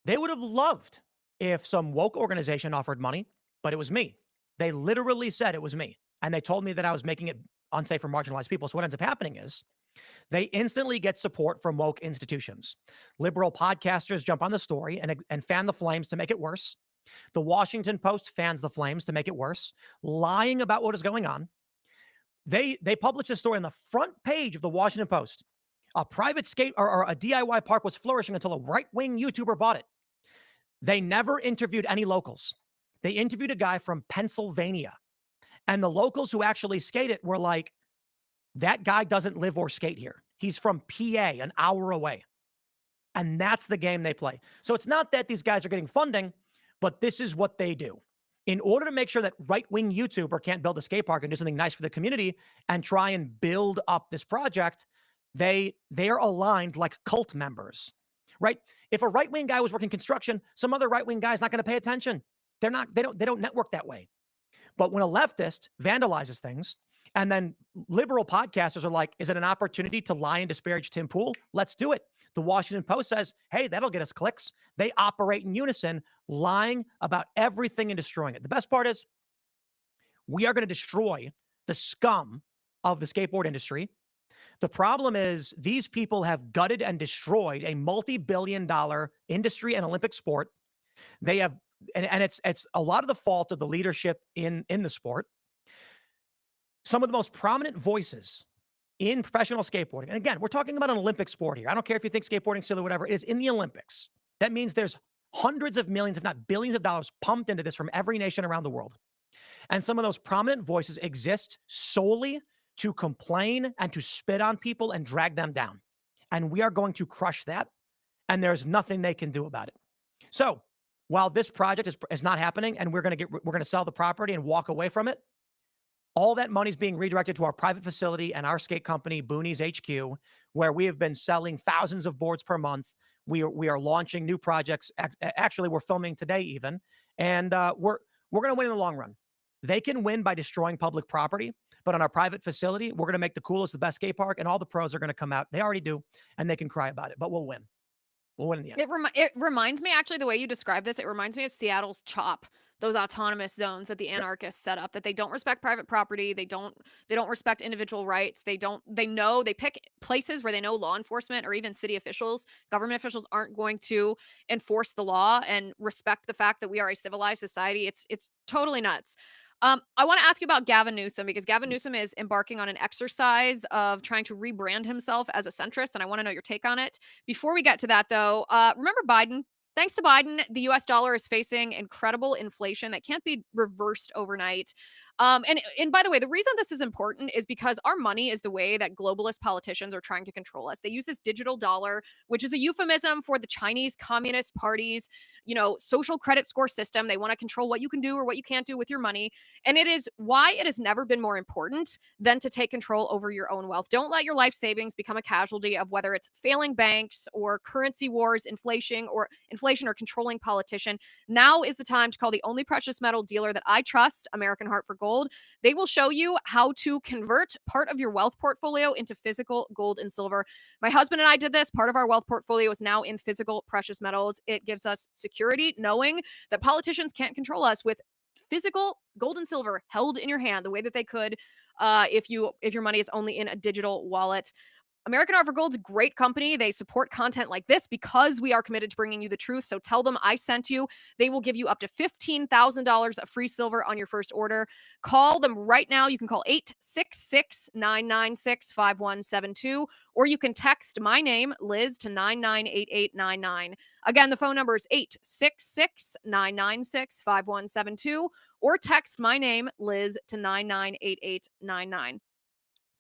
they would have loved if some woke organization offered money, but it was me. They literally said it was me. And they told me that I was making it unsafe for marginalized people. So what ends up happening is they instantly get support from woke institutions. Liberal podcasters jump on the story and fan the flames to make it worse. The Washington Post fans the flames to make it worse, lying about what is going on. They published a story on the front page of the Washington Post. A private skate or a DIY park was flourishing until a right-wing YouTuber bought it. They never interviewed any locals. They interviewed a guy from Pennsylvania. And the locals who actually skate it were like, that guy doesn't live or skate here. He's from PA, an hour away. And that's the game they play. So it's not that these guys are getting funding, but this is what they do. In order to make sure that right-wing YouTuber can't build a skate park and do something nice for the community and try and build up this project, they are aligned like cult members, right? If a right-wing guy was working construction, some other right-wing guy is not going to pay attention. They don't network that way. But when a leftist vandalizes things, and then liberal podcasters are like, is it an opportunity to lie and disparage Tim Pool? Let's do it. The Washington Post says, hey, that'll get us clicks. They operate in unison, lying about everything and destroying it. The best part is we are going to destroy the scum of the skateboard industry. The problem is these people have gutted and destroyed a multi-billion-dollar industry and Olympic sport. They have, and it's a lot of the fault of the leadership in the sport. Some of the most prominent voices in professional skateboarding, and again, we're talking about an Olympic sport here. I don't care if you think skateboarding silly or whatever, it is in the Olympics. That means there's hundreds of millions, if not billions of dollars pumped into this from every nation around the world. And some of those prominent voices exist solely to complain and to spit on people and drag them down. And we are going to crush that. And there's nothing they can do about it. So while this project is not happening and we're going to sell the property and walk away from it, all that money is being redirected to our private facility and our skate company, Boonies HQ, where we have been selling thousands of boards per month. We are launching new projects. Actually, we're filming today even, and we're going to win in the long run. They can win by destroying public property, but on our private facility, we're going to make the coolest, the best skate park, and all the pros are going to come out. They already do, and they can cry about it, but we'll win. We'll win in the end. It reminds me, actually, the way you describe this, it reminds me of Seattle's CHOP, those autonomous zones that the anarchists set up, that they don't respect private property. They don't respect individual rights. They pick places where they know law enforcement or even city officials, government officials aren't going to enforce the law and respect the fact that we are a civilized society. It's totally nuts. I want to ask you about Gavin Newsom, because Gavin Newsom is embarking on an exercise of trying to rebrand himself as a centrist, and I want to know your take on it. Before we get to that, though, remember Biden? Thanks to Biden, the US dollar is facing incredible inflation that can't be reversed overnight. And by the way, the reason this is important is because our money is the way that globalist politicians are trying to control us. They use this digital dollar, which is a euphemism for the Chinese Communist Party's, social credit score system. They want to control what you can do or what you can't do with your money. And it is why it has never been more important than to take control over your own wealth. Don't let your life savings become a casualty of whether it's failing banks or currency wars, inflation or controlling politician. Now is the time to call the only precious metal dealer that I trust, American Heart for Gold. They will show you how to convert part of your wealth portfolio into physical gold and silver. My husband and I did this. Part of our wealth portfolio is now in physical precious metals. It gives us security knowing that politicians can't control us with physical gold and silver held in your hand the way that they could if your money is only in a digital wallet. American Heart for Gold's a great company. They support content like this because we are committed to bringing you the truth. So tell them I sent you. They will give you up to $15,000 of free silver on your first order. Call them right now. You can call 866-996-5172, or you can text my name, Liz, to 998899. Again, the phone number is 866-996-5172, or text my name, Liz, to 998899.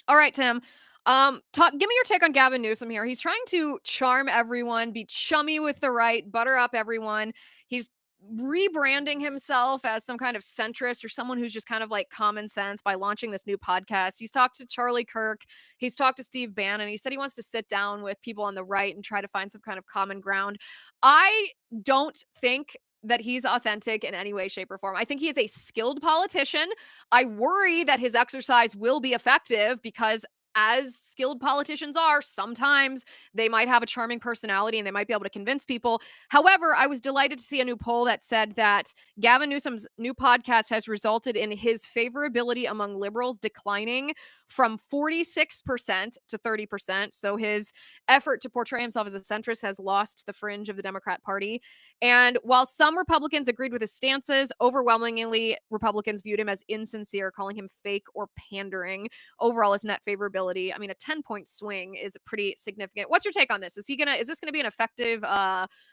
All right, Tim. Give me your take on Gavin Newsom here. He's trying to charm everyone, be chummy with the right, butter up everyone. He's rebranding himself as some kind of centrist or someone who's just kind of like common sense by launching this new podcast. He's talked to Charlie Kirk. He's talked to Steve Bannon. He said he wants to sit down with people on the right and try to find some kind of common ground. I don't think that he's authentic in any way, shape, or form. I think he is a skilled politician. I worry that his exercise will be effective because as skilled politicians are, sometimes they might have a charming personality and they might be able to convince people. However, I was delighted to see a new poll that said that Gavin Newsom's new podcast has resulted in his favorability among liberals declining from 46% to 30%. So his effort to portray himself as a centrist has lost the fringe of the Democrat Party. And while some Republicans agreed with his stances, overwhelmingly Republicans viewed him as insincere, calling him fake or pandering. Overall, his net favorability, I mean, a 10-point swing is pretty significant. What's your take on this? Is this gonna be an effective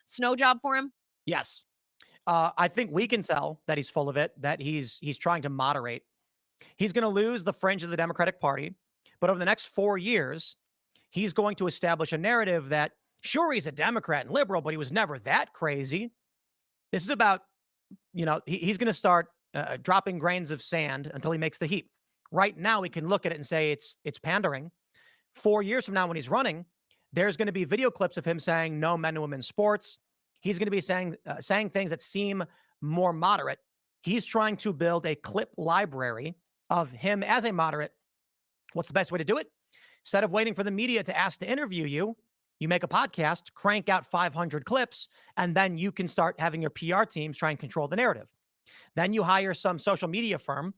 snow job for him? Yes. I think we can tell that he's full of it, that he's trying to moderate. He's going to lose the fringe of the Democratic Party, but over the next 4 years, he's going to establish a narrative that, sure, he's a Democrat and liberal, but he was never that crazy. This is about, he's going to start dropping grains of sand until he makes the heap. Right now, we can look at it and say it's pandering. 4 years from now, when he's running, there's going to be video clips of him saying no men and women sports. He's going to be saying things that seem more moderate. He's trying to build a clip library of him as a moderate. What's the best way to do it? Instead of waiting for the media to ask to interview you, you make a podcast, crank out 500 clips, and then you can start having your PR teams try and control the narrative. Then you hire some social media firm,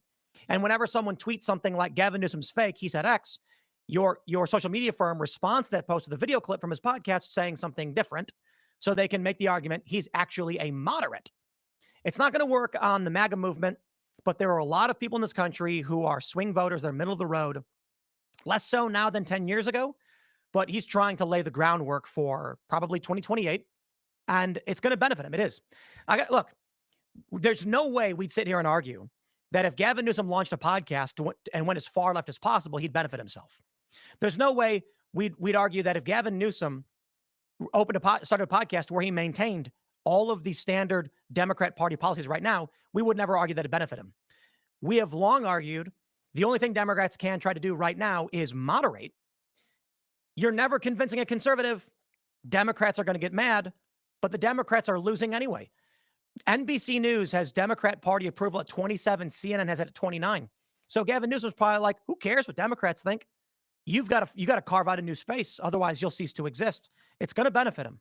and whenever someone tweets something like Gavin Newsom's fake, he said X, your social media firm responds to that post with a video clip from his podcast saying something different, so they can make the argument he's actually a moderate. It's not going to work on the MAGA movement, but there are a lot of people in this country who are swing voters. They're middle of the road, less so now than 10 years ago, but he's trying to lay the groundwork for probably 2028, and it's going to benefit him. It is. Look, there's no way we'd sit here and argue that if Gavin Newsom launched a podcast and went as far left as possible, he'd benefit himself. There's no way we'd argue that if Gavin Newsom started a podcast where he maintained all of the standard Democrat Party policies right now, we would never argue that it benefit him. We have long argued the only thing Democrats can try to do right now is moderate. You're never convincing a conservative. Democrats are going to get mad, but the Democrats are losing anyway. NBC News has Democrat Party approval at 27. CNN has it at 29. So Gavin Newsom's probably like, who cares what Democrats think? You got to carve out a new space. Otherwise, you'll cease to exist. It's going to benefit him.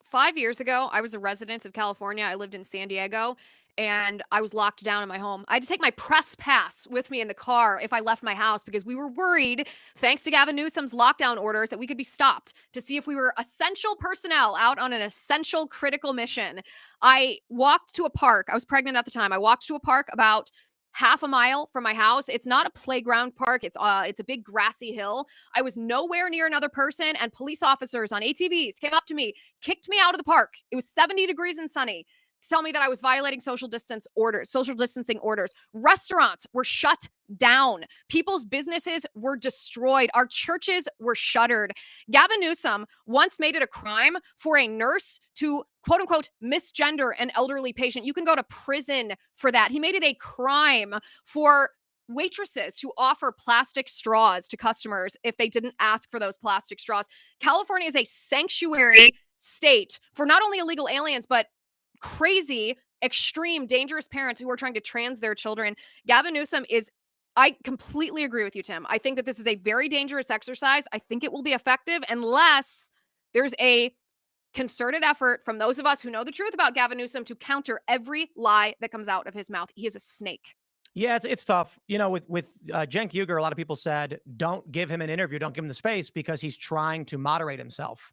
5 years ago, I was a resident of California. I lived in San Diego, and I was locked down in my home. I had to take my press pass with me in the car if I left my house because we were worried, thanks to Gavin Newsom's lockdown orders, that we could be stopped to see if we were essential personnel out on an essential critical mission. I walked to a park. I was pregnant at the time. I walked to a park about half a mile from my house. It's not a playground park. It's a big grassy hill. I was nowhere near another person, and police officers on ATVs came up to me, kicked me out of the park. It was 70 degrees and sunny, to tell me that I was violating social distancing orders. Restaurants were shut down. People's businesses were destroyed. Our churches were shuttered. Gavin Newsom once made it a crime for a nurse to, quote unquote, misgender an elderly patient. You can go to prison for that. He made it a crime for waitresses to offer plastic straws to customers if they didn't ask for those plastic straws. California is a sanctuary state for not only illegal aliens, but crazy, extreme, dangerous parents who are trying to trans their children. Gavin Newsom I completely agree with you, Tim. I think that this is a very dangerous exercise. I think it will be effective unless there's a concerted effort from those of us who know the truth about Gavin Newsom to counter every lie that comes out of his mouth. He is a snake. Yeah, it's tough. With Cenk Uygur, a lot of people said, don't give him an interview, don't give him the space because he's trying to moderate himself.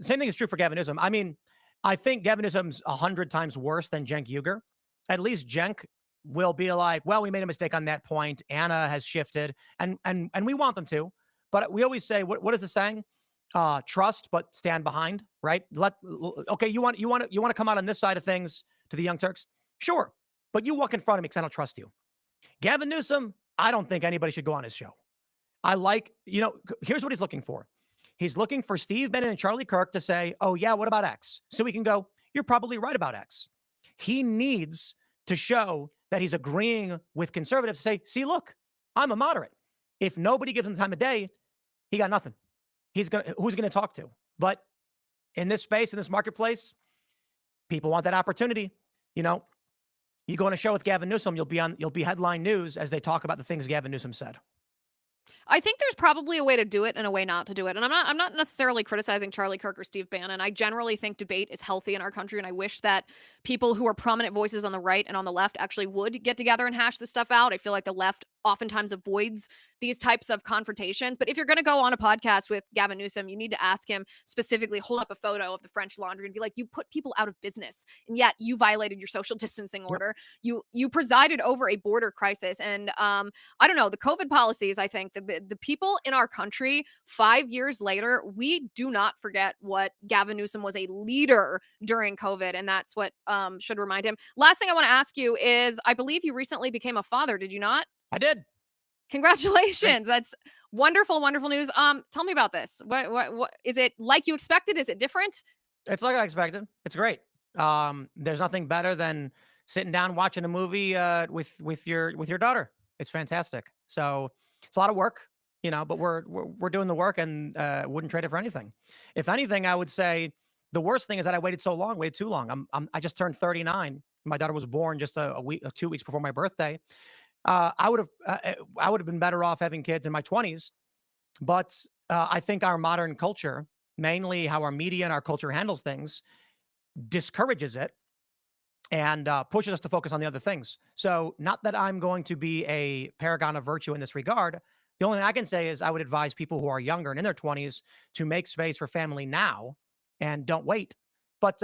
Same thing is true for Gavin Newsom. I mean, I think Gavin Newsom's 100 times worse than Cenk Uygur. At least Cenk will be like, well, we made a mistake on that point. Anna has shifted, and we want them to. But we always say, what is the saying? Trust, but stand behind, right? Okay, you want to come out on this side of things to the Young Turks? Sure, but you walk in front of me because I don't trust you. Gavin Newsom, I don't think anybody should go on his show. Here's what he's looking for. He's looking for Steve Bannon and Charlie Kirk to say, oh, yeah, what about X? So we can go, you're probably right about X. He needs to show that he's agreeing with conservatives to say, see, look, I'm a moderate. If nobody gives him the time of day, he got nothing. Who's gonna talk to? But in this space, in this marketplace, people want that opportunity. You know, you go on a show with Gavin Newsom, you'll be headline news as they talk about the things Gavin Newsom said. I think there's probably a way to do it and a way not to do it. And I'm not necessarily criticizing Charlie Kirk or Steve Bannon. I generally think debate is healthy in our country, and I wish that people who are prominent voices on the right and on the left actually would get together and hash this stuff out. I feel like the left oftentimes avoids these types of confrontations. But if you're going to go on a podcast with Gavin Newsom, you need to ask him specifically, hold up a photo of the French Laundry and be like, you put people out of business, and yet you violated your social distancing order. You presided over a border crisis. And I don't know, the COVID policies, I think the people in our country 5 years later, we do not forget what Gavin Newsom was a leader during COVID. And that's what should remind him. Last thing I want to ask you is, I believe you recently became a father, did you not? I did. Congratulations. That's wonderful, wonderful news. Tell me about this. What is it like you expected? Is it different? It's like I expected. It's great. There's nothing better than sitting down watching a movie with your daughter. It's fantastic. So it's a lot of work, but we're doing the work, and wouldn't trade it for anything. If anything, I would say the worst thing is that I waited too long. I just turned 39. My daughter was born just a week, 2 weeks before my birthday. I would have been better off having kids in my 20s. But I think our modern culture, mainly how our media and our culture handles things, discourages it and pushes us to focus on the other things. So not that I'm going to be a paragon of virtue in this regard. The only thing I can say is I would advise people who are younger and in their 20s to make space for family now and don't wait. But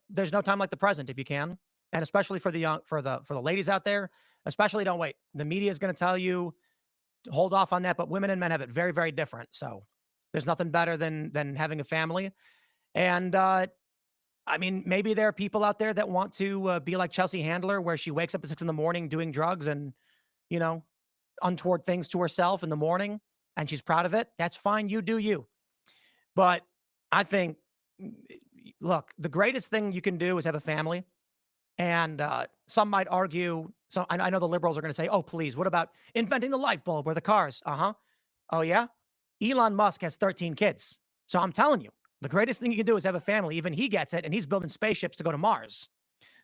there's no time like the present if you can. And especially for the young, for the ladies out there, especially don't wait. The media is going to tell you hold off on that, but women and men have it very, very different. So there's nothing better than having a family. And I mean, maybe there are people out there that want to be like Chelsea Handler, where she wakes up at 6 a.m. doing drugs and, untoward things to herself in the morning, and she's proud of it. That's fine. You do you. But I think, look, the greatest thing you can do is have a family. And some might argue, so I know the liberals are going to say, oh, please, what about inventing the light bulb or the cars? Oh, yeah? Elon Musk has 13 kids. So I'm telling you, the greatest thing you can do is have a family. Even he gets it, and he's building spaceships to go to Mars.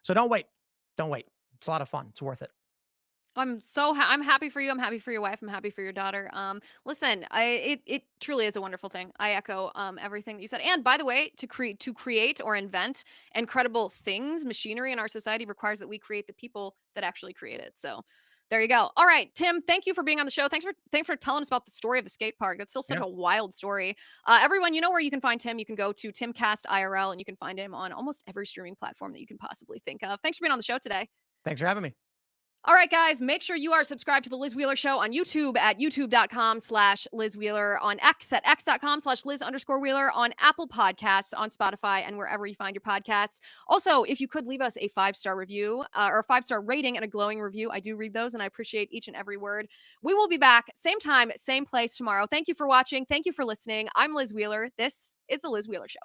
So don't wait. Don't wait. It's a lot of fun. It's worth it. I'm happy for you. I'm happy for your wife. I'm happy for your daughter. Listen, it truly is a wonderful thing. I echo everything that you said. And by the way, to create or invent incredible things, machinery in our society requires that we create the people that actually create it. So there you go. All right, Tim, thank you for being on the show. Thanks for telling us about the story of the skate park. That's still such a wild story. Everyone, you know where you can find Tim. You can go to Timcast IRL, and you can find him on almost every streaming platform that you can possibly think of. Thanks for being on the show today. Thanks for having me. All right, guys, make sure you are subscribed to The Liz Wheeler Show on YouTube at youtube.com/Liz Wheeler, on X at x.com/Liz_Wheeler, on Apple Podcasts, on Spotify, and wherever you find your podcasts. Also, if you could leave us a 5-star review or a 5-star rating and a glowing review, I do read those, and I appreciate each and every word. We will be back same time, same place tomorrow. Thank you for watching. Thank you for listening. I'm Liz Wheeler. This is The Liz Wheeler Show.